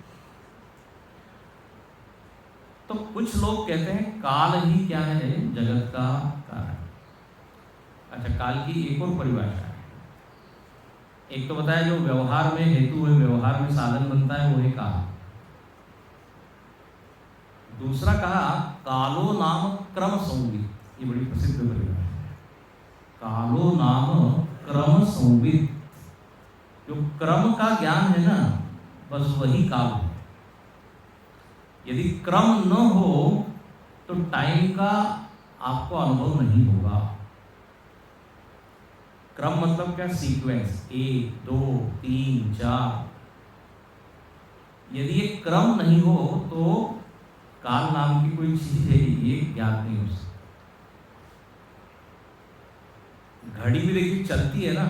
तो कुछ लोग कहते हैं काल ही क्या है, जगत का कारण। अच्छा, काल की एक और परिभाषा है। एक तो बताया जो व्यवहार में हेतु है, व्यवहार में साधन बनता है, वो है काल। दूसरा कहा कालो नाम क्रम संवित, ये बड़ी प्रसिद्ध परिभाषा है। कालो नाम क्रम संवित, जो क्रम का ज्ञान है ना, बस वही काल है। यदि क्रम न हो तो टाइम का आपको अनुभव नहीं होगा। क्रम मतलब क्या, सीक्वेंस, 1 2 3 4। यदि ये क्रम नहीं हो तो काल नाम की कोई चीज है ये ज्ञात नहीं हो सकती। घड़ी भी देखिए चलती है ना,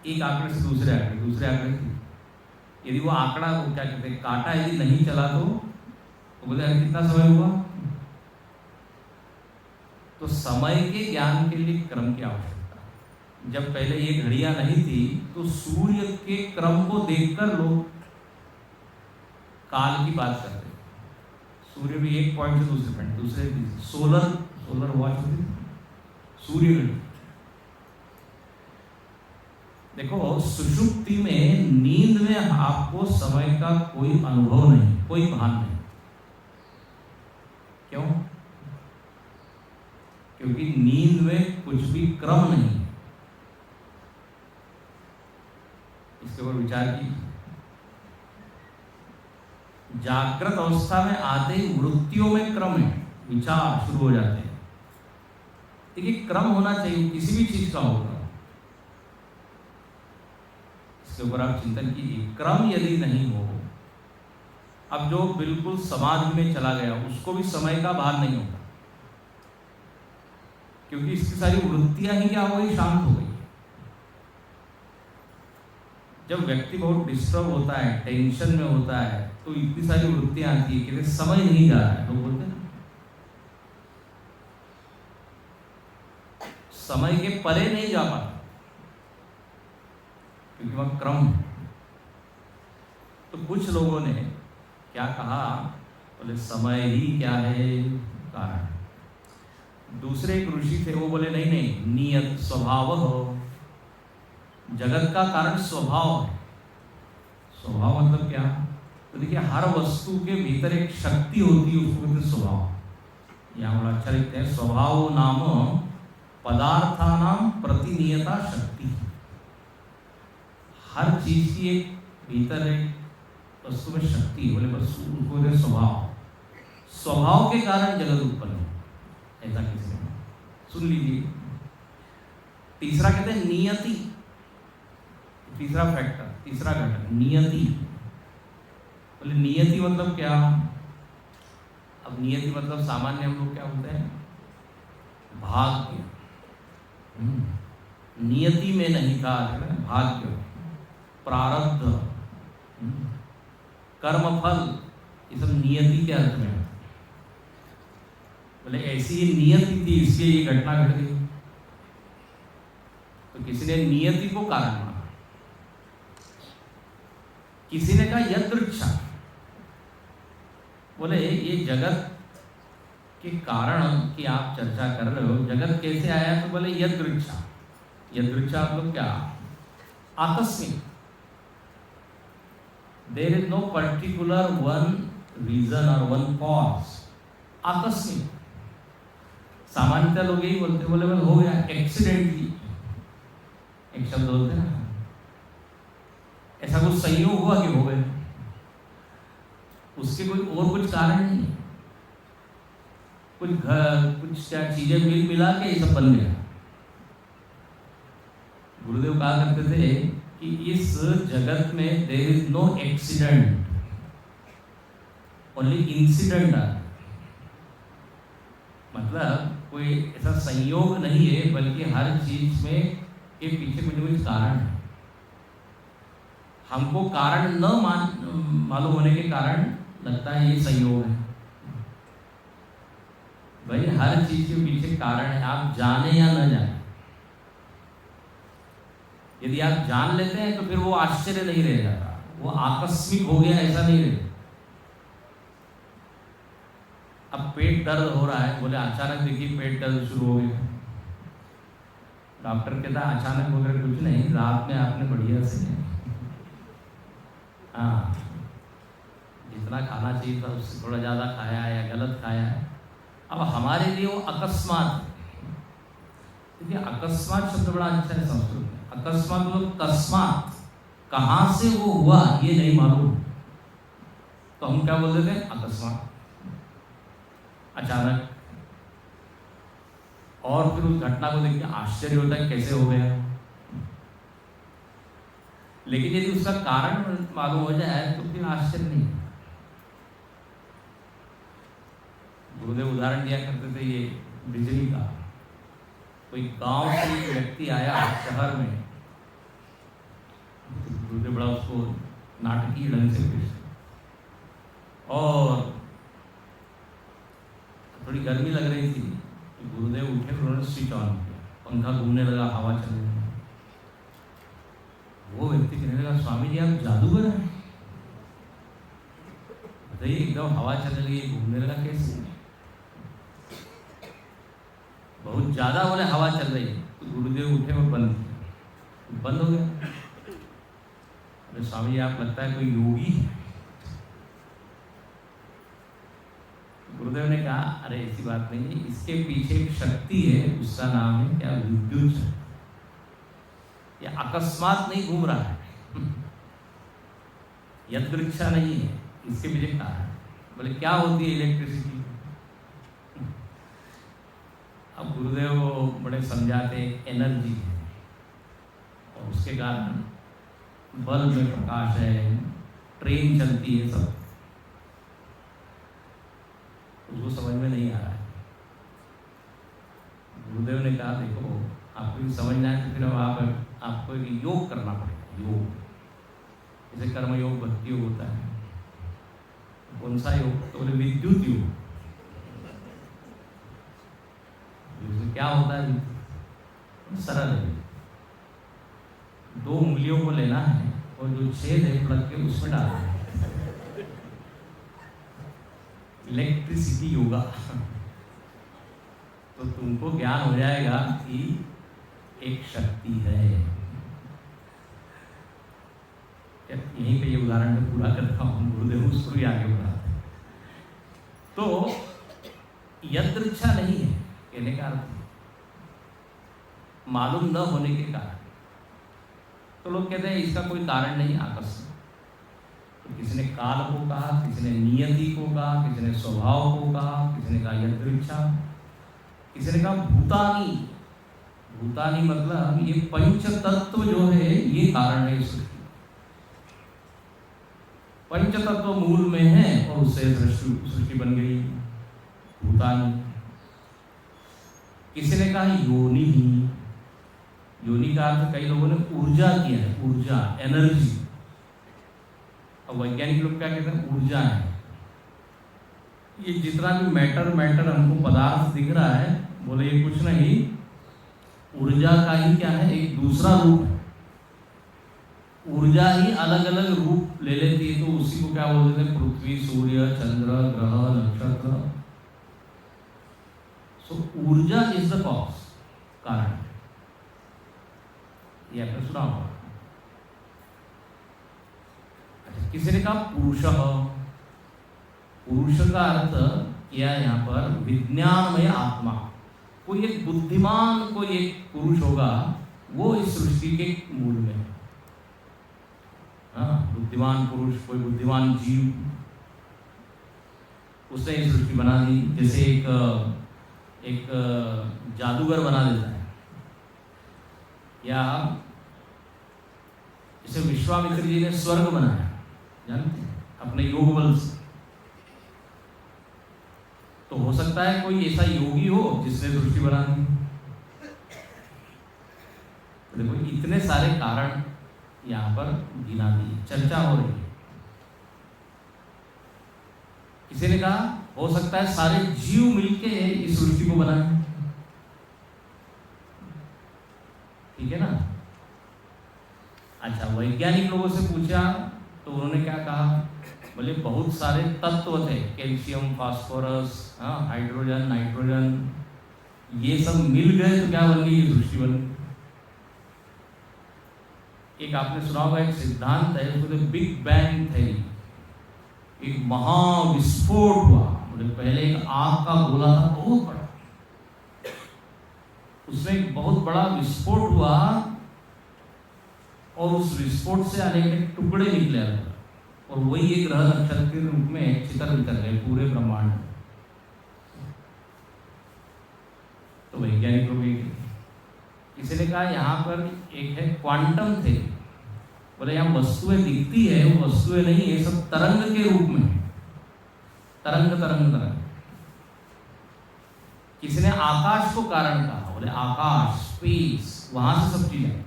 एक आंकड़े से दूसरे आंकड़े, दूसरे आंकड़े से, यदि वो आंकड़ा, वो क्या कहते हैं, कांटा यदि नहीं चला तो बोले कितना समय हुआ। तो समय के ज्ञान के लिए क्रम की आवश्यकता है। जब पहले ये घड़ियां नहीं थी तो सूर्य के क्रम को देखकर लोग काल की बात करते थे। सूर्य भी एक पॉइंट से दूसरे पॉइंट, दूसरे सोलर वॉच होती थी, सूर्य घड़ी। देखो, सुषुप्ति में, नींद में आपको समय का कोई अनुभव नहीं, कोई भान नहीं। क्यों? क्योंकि नींद में कुछ भी क्रम नहीं है। इसके ऊपर विचार कीजिए। जागृत अवस्था में आते ही वृत्तियों में क्रम है, विचार शुरू हो जाते हैं। देखिए, क्रम होना चाहिए, किसी भी चीज का होगा। इसके ऊपर आप चिंतन कीजिए। क्रम यदि नहीं हो, अब जो बिल्कुल समाधि में चला गया उसको भी समय का भान नहीं होता, क्योंकि इसकी सारी वृत्तियां ही क्या हो गई, शांत हो गई। जब व्यक्ति बहुत डिस्टर्ब होता है, टेंशन में होता है, तो इतनी सारी वृत्तियां आती है कि समझ नहीं जा रहा है। लोग बोलते हैं समय के परे नहीं जा पाता, क्योंकि वह क्रम है। तो कुछ लोगों ने क्या कहा, बोले समय ही क्या है कारण। दूसरे एक ऋषि थे, वो बोले नहीं नहीं, नियत स्वभाव हो। जगत का कारण स्वभाव है। स्वभाव मतलब क्या? तो देखिए, हर वस्तु के भीतर एक शक्ति होती है, उसको कहते हैं स्वभाव। यहाँ बड़ा अच्छा लिखते हैं, स्वभाव नाम पदार्थानाम प्रतिनियता शक्ति। हर चीज की एक भीतर एक वस्तु में शक्ति, बोले बस उसको कहते हैं स्वभाव। स्वभाव के कारण जगत उत्पन्न हो, ऐसा किसी ने सुन लीजिए। तीसरा कहते हैं नियति। तीसरा फैक्टर, तीसरा घटक नियति। बोले नियति मतलब क्या? अब नियति मतलब सामान्य हम लोग क्या बोलते हैं, भाग्य। नियति में नहीं था, भाग्य, प्रारब्ध, कर्मफल, ये सब नियति के अर्थ में। बोले ऐसी ही नियति थी, इसलिए ये घटना घट गई। तो किसी ने नियति को कारण माना, किसी ने कहा यदृच्छा। बोले ये जगत के कारण की आप चर्चा कर रहे हो, जगत कैसे आया? तो बोले यदृच्छा। यदृच्छा मतलब क्या? आकस्मिक। There is no particular one reason और वन कॉज। आकस्मिक। सामान्यतः लोग यही बोलते, बोले हो गया एक्सीडेंटली, एक शब्द बोलते हैं ना, ऐसा कुछ संयोग हुआ कि हो गए, उसके कोई और कुछ कारण नहीं है। कुछ घर, कुछ क्या चीजें मिला के ये सब बन गया। गुरुदेव कहा करते थे कि इस जगत में there is no accident, only incident. मतलब कोई ऐसा संयोग नहीं है, बल्कि हर चीज में के पीछे कुछ न कुछ कारण है। हमको कारण न मालूम होने के कारण लगता है ये संयोग है। भाई हर चीज के पीछे कारण है, आप जाने या न जाने। यदि आप जान लेते हैं तो फिर वो आश्चर्य नहीं रह जाता, वो आकस्मिक हो गया ऐसा नहीं रहे। अब पेट दर्द हो रहा है, बोले अचानक देखिए पेट दर्द शुरू हो गया। डॉक्टर कहता है अचानक वगैरह कुछ नहीं, रात में आपने बढ़िया से जितना खाना चाहिए था उससे थोड़ा ज़्यादा खाया है या गलत खाया है। अब हमारे लिए वो अकस्मात। देखिए अकस्मात शब्द बड़ा अच्छा है संस्कृत में। अकस्मात मतलब तस्मात, कहाँ से वो हुआ ये नहीं मालूम, तो हम क्या बोल देते हैं? अकस्मात, अचानक। और फिर उस घटना को देख के आश्चर्य होता है कैसे हो गया। लेकिन यदि उसका कारण मालूम हो जाए तो फिर आश्चर्य नहीं। गुरुदेव उदाहरण दिया करते थे ये बिजली का। कोई गांव से एक व्यक्ति आया शहर में, गुरुदेव बड़ा उसको नाटकीय ढंग से पेश, और थोड़ी गर्मी लग रही थी। गुरुदेव उठे, उन्होंने स्विच ऑन किया, पंखा घूमने लगा, हवा चलने लगा। वो व्यक्ति कहने लगा स्वामी जी आप जादूगर हैं, बताइए एकदम हवा चलने लगी, घूमने लगा कैसे? बहुत ज्यादा बोले हवा चल रही है। तो गुरुदेव उठे और बंद किया, बंद हो गया। अरे स्वामी जी आप लगता है कोई योगी है। गुरुदेव गुरुदेव ने कहा अरे ऐसी बात नहीं है, इसके पीछे एक शक्ति है, उसका नाम है क्या, विद्युत शक्ति। ये अकस्मात नहीं घूम रहा है, यदृच्छा नहीं है, इसके पीछे कारण। बोले क्या होती है इलेक्ट्रिसिटी? अब गुरुदेव बड़े समझाते एनर्जी है, और उसके कारण बल्ब में प्रकाश है, ट्रेन चलती है, सब उसको समझ में नहीं आ रहा है। गुरुदेव ने कहा देखो आपको ये समझना है तो फिर अब आपको एक योग करना पड़ेगा। योग जैसे कर्म योग, भक्ति योग होता है, कौन सा योग? तो बोले विद्युत योग। क्या होता है? सरल है, 2 उंगलियों को लेना है और जो छेद है प्लग के उसमें डालना है, इलेक्ट्रिसिटी योगा। तो तुमको ज्ञान हो जाएगा कि एक शक्ति है। यहीं पे ये उदाहरण में पूरा करता हूँ, गुरुदेव उसको भी आगे बढ़ाते हैं। तो यदृच्छा नहीं है कहने का अर्थ मालूम न होने के कारण। तो लोग कहते हैं इसका कोई कारण नहीं, आकस्मिक। तो किसी ने काल को कहा, किसी ने नियति को कहा, किसी ने स्वभाव को कहा, किसी ने कहा यदृच्छा, किसी ने कहा भूतानी। भूतानी मतलब ये पंच तत्व जो है ये कारण है सृष्टि। पंच तत्व मूल में है और उससे सृष्टि बन गई, भूतानी। किसी ने कहा योनि ही। योनि का अर्थ कई लोगों ने ऊर्जा किया है, ऊर्जा, एनर्जी। और वैज्ञानिक लोग क्या कहते हैं? ऊर्जा है। ये जितना भी मैटर हमको पदार्थ दिख रहा है, बोले ये कुछ नहीं, ऊर्जा का ही क्या है, एक दूसरा रूप है। ऊर्जा ही अलग अलग रूप ले लेती है, तो उसी को क्या बोलते हैं? पृथ्वी, सूर्य, चंद्र, ग्रह, नक्षत्र। सो ऊर्जा इज द कॉज, कारण। ये आपने सुना होगा। अच्छा, किसी ने कहा पुरुष। पुरुष का अर्थ किया यहाँ पर विज्ञानमय आत्मा। कोई एक बुद्धिमान, कोई एक पुरुष होगा, वो इस सृष्टि के मूल में है। हाँ, बुद्धिमान पुरुष, कोई बुद्धिमान जीव, उसने इस सृष्टि बना दी। जैसे एक जादूगर बना देता है, या जैसे विश्वामित्र जी ने स्वर्ग बनाया, जानते हैं, अपने योग बल से। तो हो सकता है कोई ऐसा योगी हो जिसने सृष्टि बना दी। तो देखो इतने सारे कारण यहाँ पर गिना दी, चर्चा हो रही है। किसी ने कहा हो सकता है सारे जीव मिलके इस सृष्टि को बनाए, ठीक है ना। अच्छा, वैज्ञानिक लोगों से पूछा तो उन्होंने क्या कहा? बोले बहुत सारे तत्व थे, कैल्शियम, फास्फोरस, हाइड्रोजन, नाइट्रोजन, ये सब मिल गए तो क्या बन गई? ये सृष्टि बन गई। एक आपने सुना होगा, एक सिद्धांत है उसको बिग बैंग थ्योरी। एक महाविस्फोट हुआ। बोले पहले एक आग का गोला था बहुत बड़ा, उसमें एक बहुत बड़ा विस्फोट हुआ और उस विस्फोट से अनेक टुकड़े निकले और वही एक ग्रह नक्षत्र के रूप में चितर बितर गए पूरे ब्रह्मांड में। तो वैज्ञानिक लोग, किसी ने कहा यहाँ पर एक है क्वांटम थ्योरी। बोले यहाँ वस्तुएं दिखती है, वो वस्तुएं नहीं है, सब तरंग के रूप में, तरंग तरंग तरंग। किसी ने आकाश को कारण कहा। बोले आकाश, स्पेस, वहां से सब चीजें।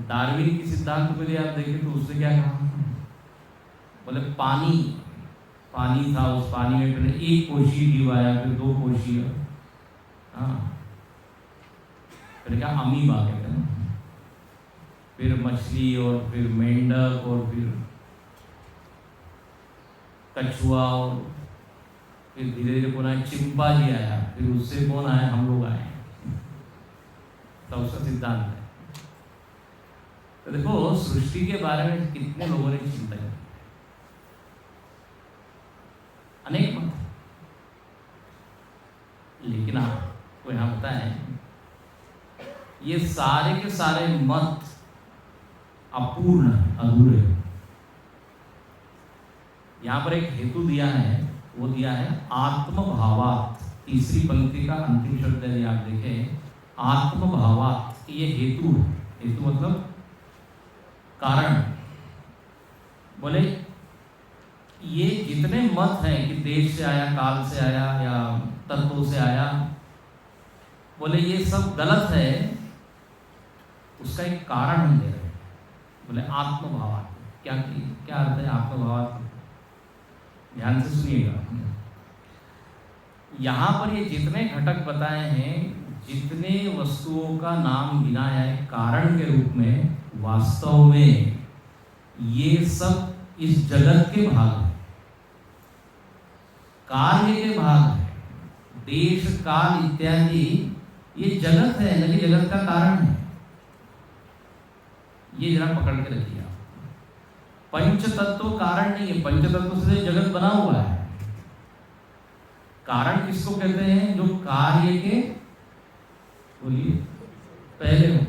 डार्विन की सिद्धांत को यदि आप देखें तो उसने क्या कहा? बोले पानी, पानी था, उस पानी में पहले एक कोशीय जीव आया, फिर 2 कोशीय, फिर क्या अमीबा कहते हैं, फिर मछली, और फिर मेंढक, और फिर कछुआ, और फिर धीरे धीरे कौन आया? चिंपांजी आया, फिर उससे कौन आया? हम लोग आए। तो उसका सिद्धांत है। तो देखो सृष्टि के बारे में कितने लोगों ने चिंता की। लेकिन आपको यहाँ पता है ये सारे के सारे मत अपूर्ण अधूरे हैं। यहाँ पर एक हेतु दिया है, वो दिया है आत्मभावात्। तीसरी पंक्ति का अंतिम शब्द यदि आप देखें, आत्मभावात्, ये हेतु है। हेतु मतलब कारण। बोले ये जितने मत हैं कि देश से आया, काल से आया या तत्वों से आया, बोले ये सब गलत है, उसका एक कारण हम दे रहे हैं। बोले आत्मभावात्। क्या अर्थ है आत्मभावात्? ध्यान से सुनिएगा। यहाँ पर ये जितने घटक बताए हैं, जितने वस्तुओं का नाम गिनाया है कारण के रूप में, वास्तव में ये सब इस जगत के भाग हैं, कार्य के भाग है। देश काल इत्यादि ये जगत है, न कि जगत का कारण है। ये जरा पकड़ के रखिए आप। पंच तत्व कारण नहीं है, पंच तत्व से जगत बना हुआ है। कारण किसको कहते हैं? जो कार्य के, बोलिए, पहले हो।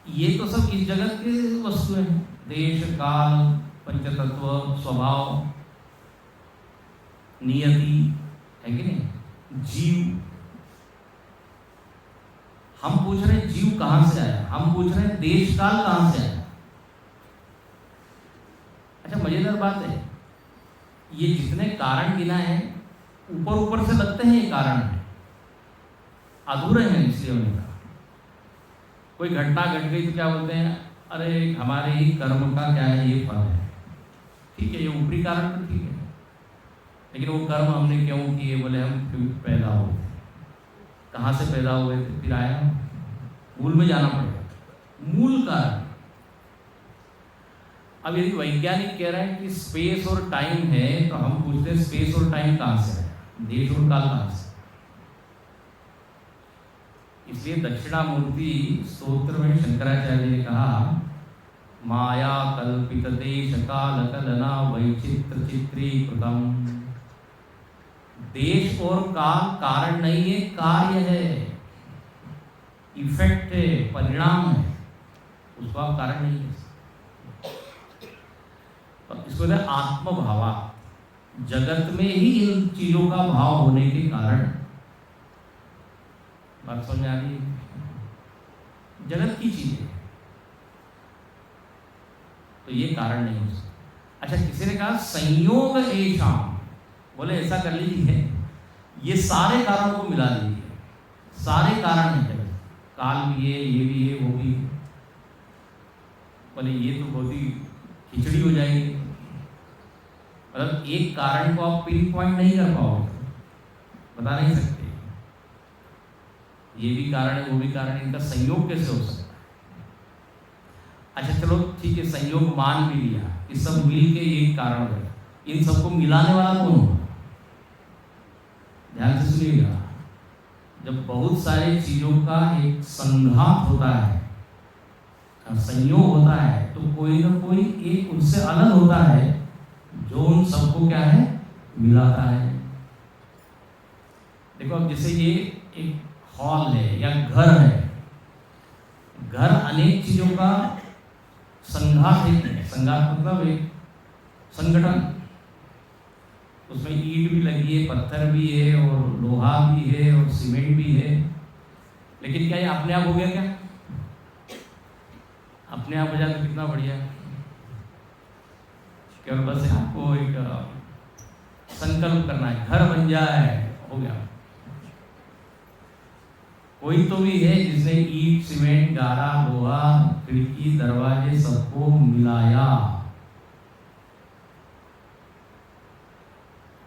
ये तो सब इस जगत के वस्तु हैं। देश काल, पंचतत्व, स्वभाव, नियति, है कि नहीं? जीव। हम पूछ रहे हैं जीव कहां से आया, हम पूछ रहे हैं देश काल कहां से आया। अच्छा, मजेदार बात है, ये जितने कारण गिना है ऊपर ऊपर से लगते हैं ये कारण है, अधूरे हैं। इसलिए उन्होंने कहा कोई घटना घट गई तो क्या बोलते हैं, अरे हमारे ही कर्म का क्या है, ये फल है। ठीक है, ये ऊपरी कारण तो ठीक है, लेकिन वो कर्म हमने क्यों किए? बोले हम क्यों पैदा हुए थे, कहाँ से पैदा हुए थे, फिर आया, मूल में जाना पड़ेगा, मूल कारण। अब यदि वैज्ञानिक कह रहे हैं कि स्पेस और टाइम है, तो हम पूछते हैं स्पेस और टाइम कहाँ से है, देश और काल कहाँ से? इसलिए दक्षिणामूर्ति स्तोत्र में शंकराचार्य ने कहा, माया कल्पित देश काल कलना वैचित्र चित्रीकृतम। देश और काल कारण नहीं है, कार्य है, इफेक्ट है, परिणाम है, उसको आप कारण नहीं है। इसको कहते हैं आत्मभावा। जगत में ही इन चीजों का भाव होने के कारण, बात समझ आ रही है? जगत की चीजें, तो ये कारण नहीं हो सकता। अच्छा, किसी ने कहा संयोग एषाम, बोले ऐसा कर लीजिए, ये सारे कारणों को मिला लीजिए, सारे कारण हैं जगत, काल भी है, ये भी है, वो भी है। बोले ये तो बहुत ही खिचड़ी हो जाएगी, मतलब एक कारण को आप पिन पॉइंट नहीं कर पाओगे, बता नहीं सकते ये भी कारण है, वो भी कारण है, इनका संयोग कैसे हो सकता है? अच्छा चलो ठीक है, संयोग मान भी लिया कि सब मिल के एक कारण है, इन सबको मिलाने वाला कौन होगा? ध्यान से सुनिएगा, जब बहुत सारी चीजों का एक संघात होता है, संयोग होता है, तो कोई ना कोई एक उनसे अलग होता है जो उन सबको क्या है, मिलाता है। देखो अब जैसे ये एक हॉल है या घर है, घर अनेक चीजों का संघात है। संघात मतलब एक संगठन, उसमें ईंट भी लगी है, पत्थर भी है, और लोहा भी है, और सीमेंट भी है। लेकिन क्या ये अपने आप हो गया? क्या अपने आप हो जाए तो कितना बढ़िया। केवल बस आपको एक संकल्प करना है, घर बन जाए, हो गया। कोई तो भी है जिसने ईंट, सीमेंट, गारा, लोहा, खिड़की, दरवाजे सबको मिलाया।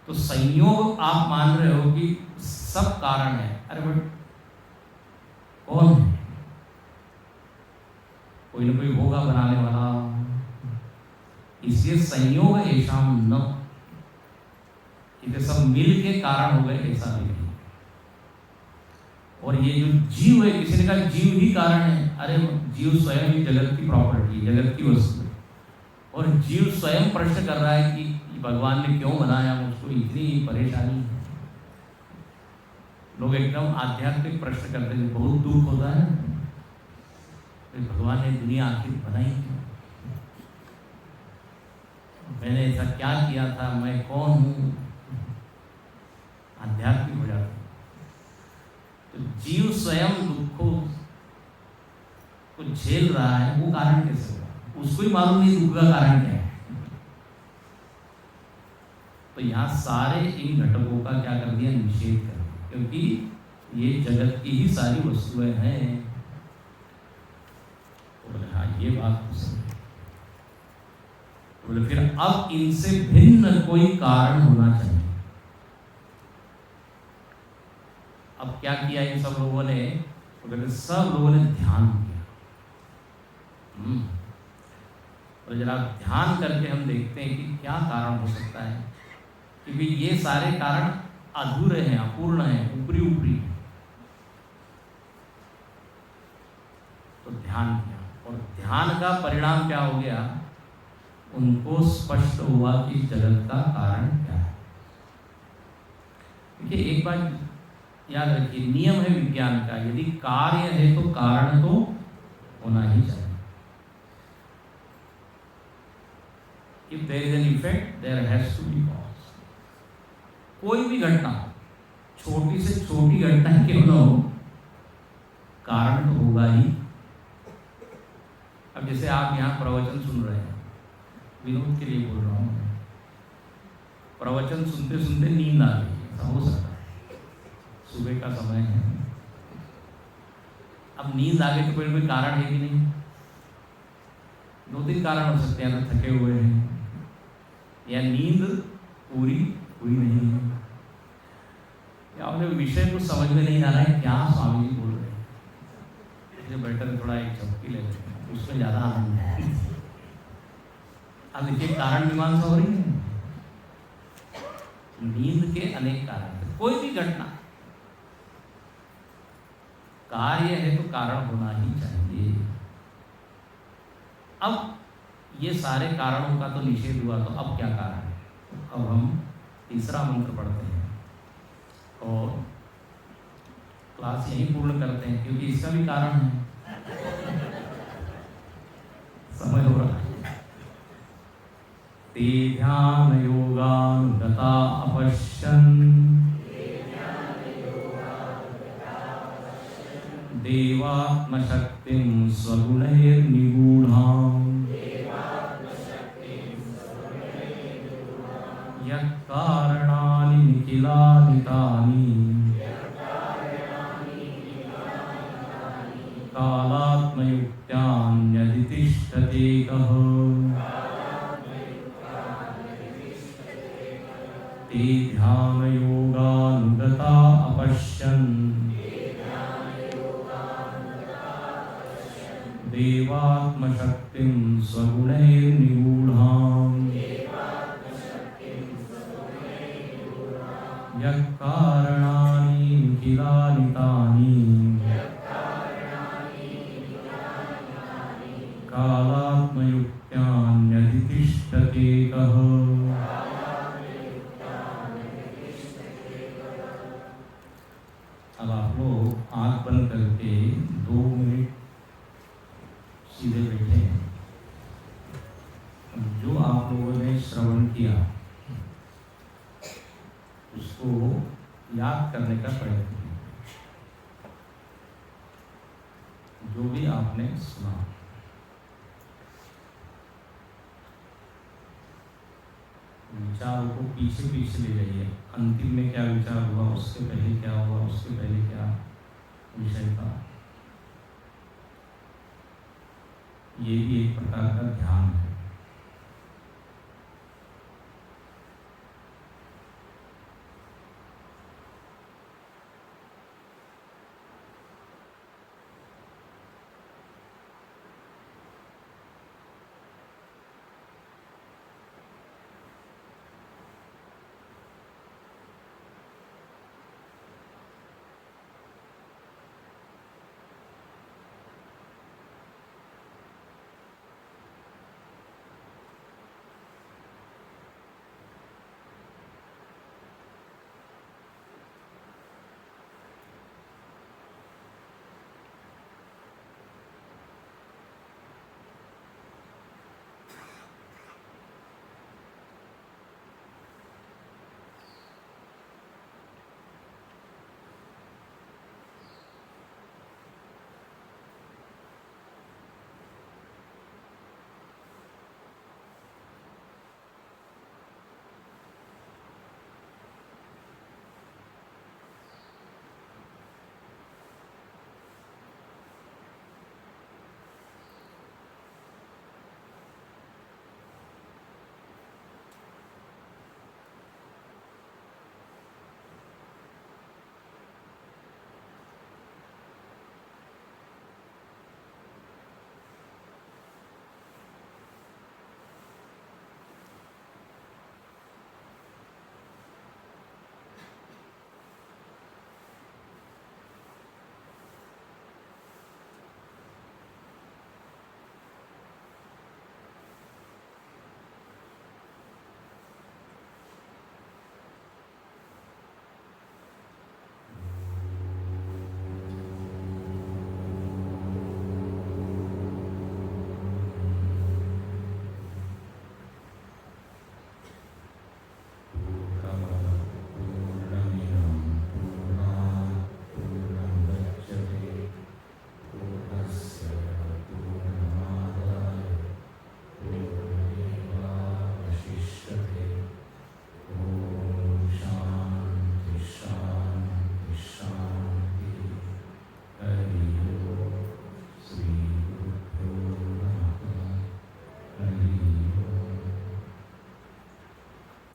तो संयोग आप मान रहे हो कि सब कारण है, अरे बट कौन है? कोई ना कोई होगा बनाने वाला। इसलिए संयोग ऐशाम न, इसे सब मिल के कारण हो गए, ऐसा नहीं। और ये जो जीव है, किसी ने कहा जीव ही कारण है, अरे जीव स्वयं ही जगत की प्रॉपर्टी, जगत की वस्तु है। और जीव स्वयं प्रश्न कर रहा है कि भगवान ने क्यों बनाया मुझको, इतनी परेशानी है। लोग एकदम आध्यात्मिक प्रश्न करते हैं, बहुत दुख होता है, तो भगवान ने दुनिया आखिर बनाई क्यों? मैंने ऐसा क्या किया था, मैं कौन हूँ? आध्यात्मिक हो जाता है। तो जीव स्वयं दुखों को झेल रहा है, वो कारण कैसे होगा? उसको ही मालूम नहीं दुख का कारण क्या है। तो यहाँ सारे इन घटकों का क्या कर दिया? निषेध कर दिया, क्योंकि ये जगत की ही सारी वस्तुएं हैं। तो बोले हाँ, ये बात तो सही है। तो बोले फिर अब इनसे भिन्न कोई कारण होना चाहिए। अब क्या किया इन सब लोगों ने? तो कहते सब लोगों ने ध्यान किया। और जरा ध्यान करके हम देखते हैं कि क्या कारण हो सकता है, क्योंकि ये सारे कारण अधूरे हैं, अपूर्ण हैं, ऊपरी ऊपरी। तो ध्यान किया, और ध्यान का परिणाम क्या हो गया? उनको स्पष्ट हुआ कि जगत का कारण क्या है। देखिए, एक बात याद रखिए, नियम है विज्ञान का, यदि कार्य है तो कारण तो होना ही चाहिए। If there is an effect, there has to be cause. कोई भी घटना, छोटी से छोटी घटना क्यों न हो, कारण तो होगा ही। अब जैसे आप यहाँ प्रवचन सुन रहे हैं, विनोद के लिए बोल रहा हूँ, प्रवचन सुनते सुनते नींद आ गई, ऐसा हो सकता है, सुबह का समय है। अब नींद आ गई तो कोई कारण है कि नहीं? 2-3 कारण हो सकते हैं, या तो थके हुए हैं, या नींद पूरी हुई नहीं है, या उन्हें विषय को समझ में नहीं आ रहा है क्या स्वामी जी बोल रहे हैं, इसलिए बैठकर थोड़ा एक झपकी ले लेते हैं, उसमें ज़्यादा आनंद है। अब देखिए, कारण मीमांसा हो रही है। नींद के अनेक कारण, कोई भी घटना कार्य है तो कारण होना ही चाहिए। अब ये सारे कारणों का तो निषेध हुआ, तो अब क्या कारण है? तो अब हम तीसरा मंत्र पढ़ते हैं और क्लास यहीं पूर्ण करते हैं, क्योंकि इसका भी कारण है। समय हो रहा है। ते ध्यान योगानुगता अपश्यन् देवात्मशक्तिं स्वगुणैर्निगूढाम् यत्कारणानि निखिलानि तानि कालात्मयुक्त्यान्यधितिष्ठते कः ते ध्यानयोगानुगता अपश्यन् देवात्मशक्तिं स्वगुणैर्निगूढाम् यत्कारणानि निखिलानि तानि कालात्मयुक्त्यान्यधितिष्ठते कः। अब आप लोग आँख बंद करके 2 मिनट सीधे बैठे हैं। जो आप लोगों ने श्रवण किया उसको याद करने का प्रयत्न कीजिए। जो भी आपने सुना, विचारों को पीछे पीछे ले जाइए। अंतिम में क्या विचार हुआ, उसके पहले क्या हुआ, उसके पहले क्या विषय था। ये भी एक प्रकार का ध्यान है।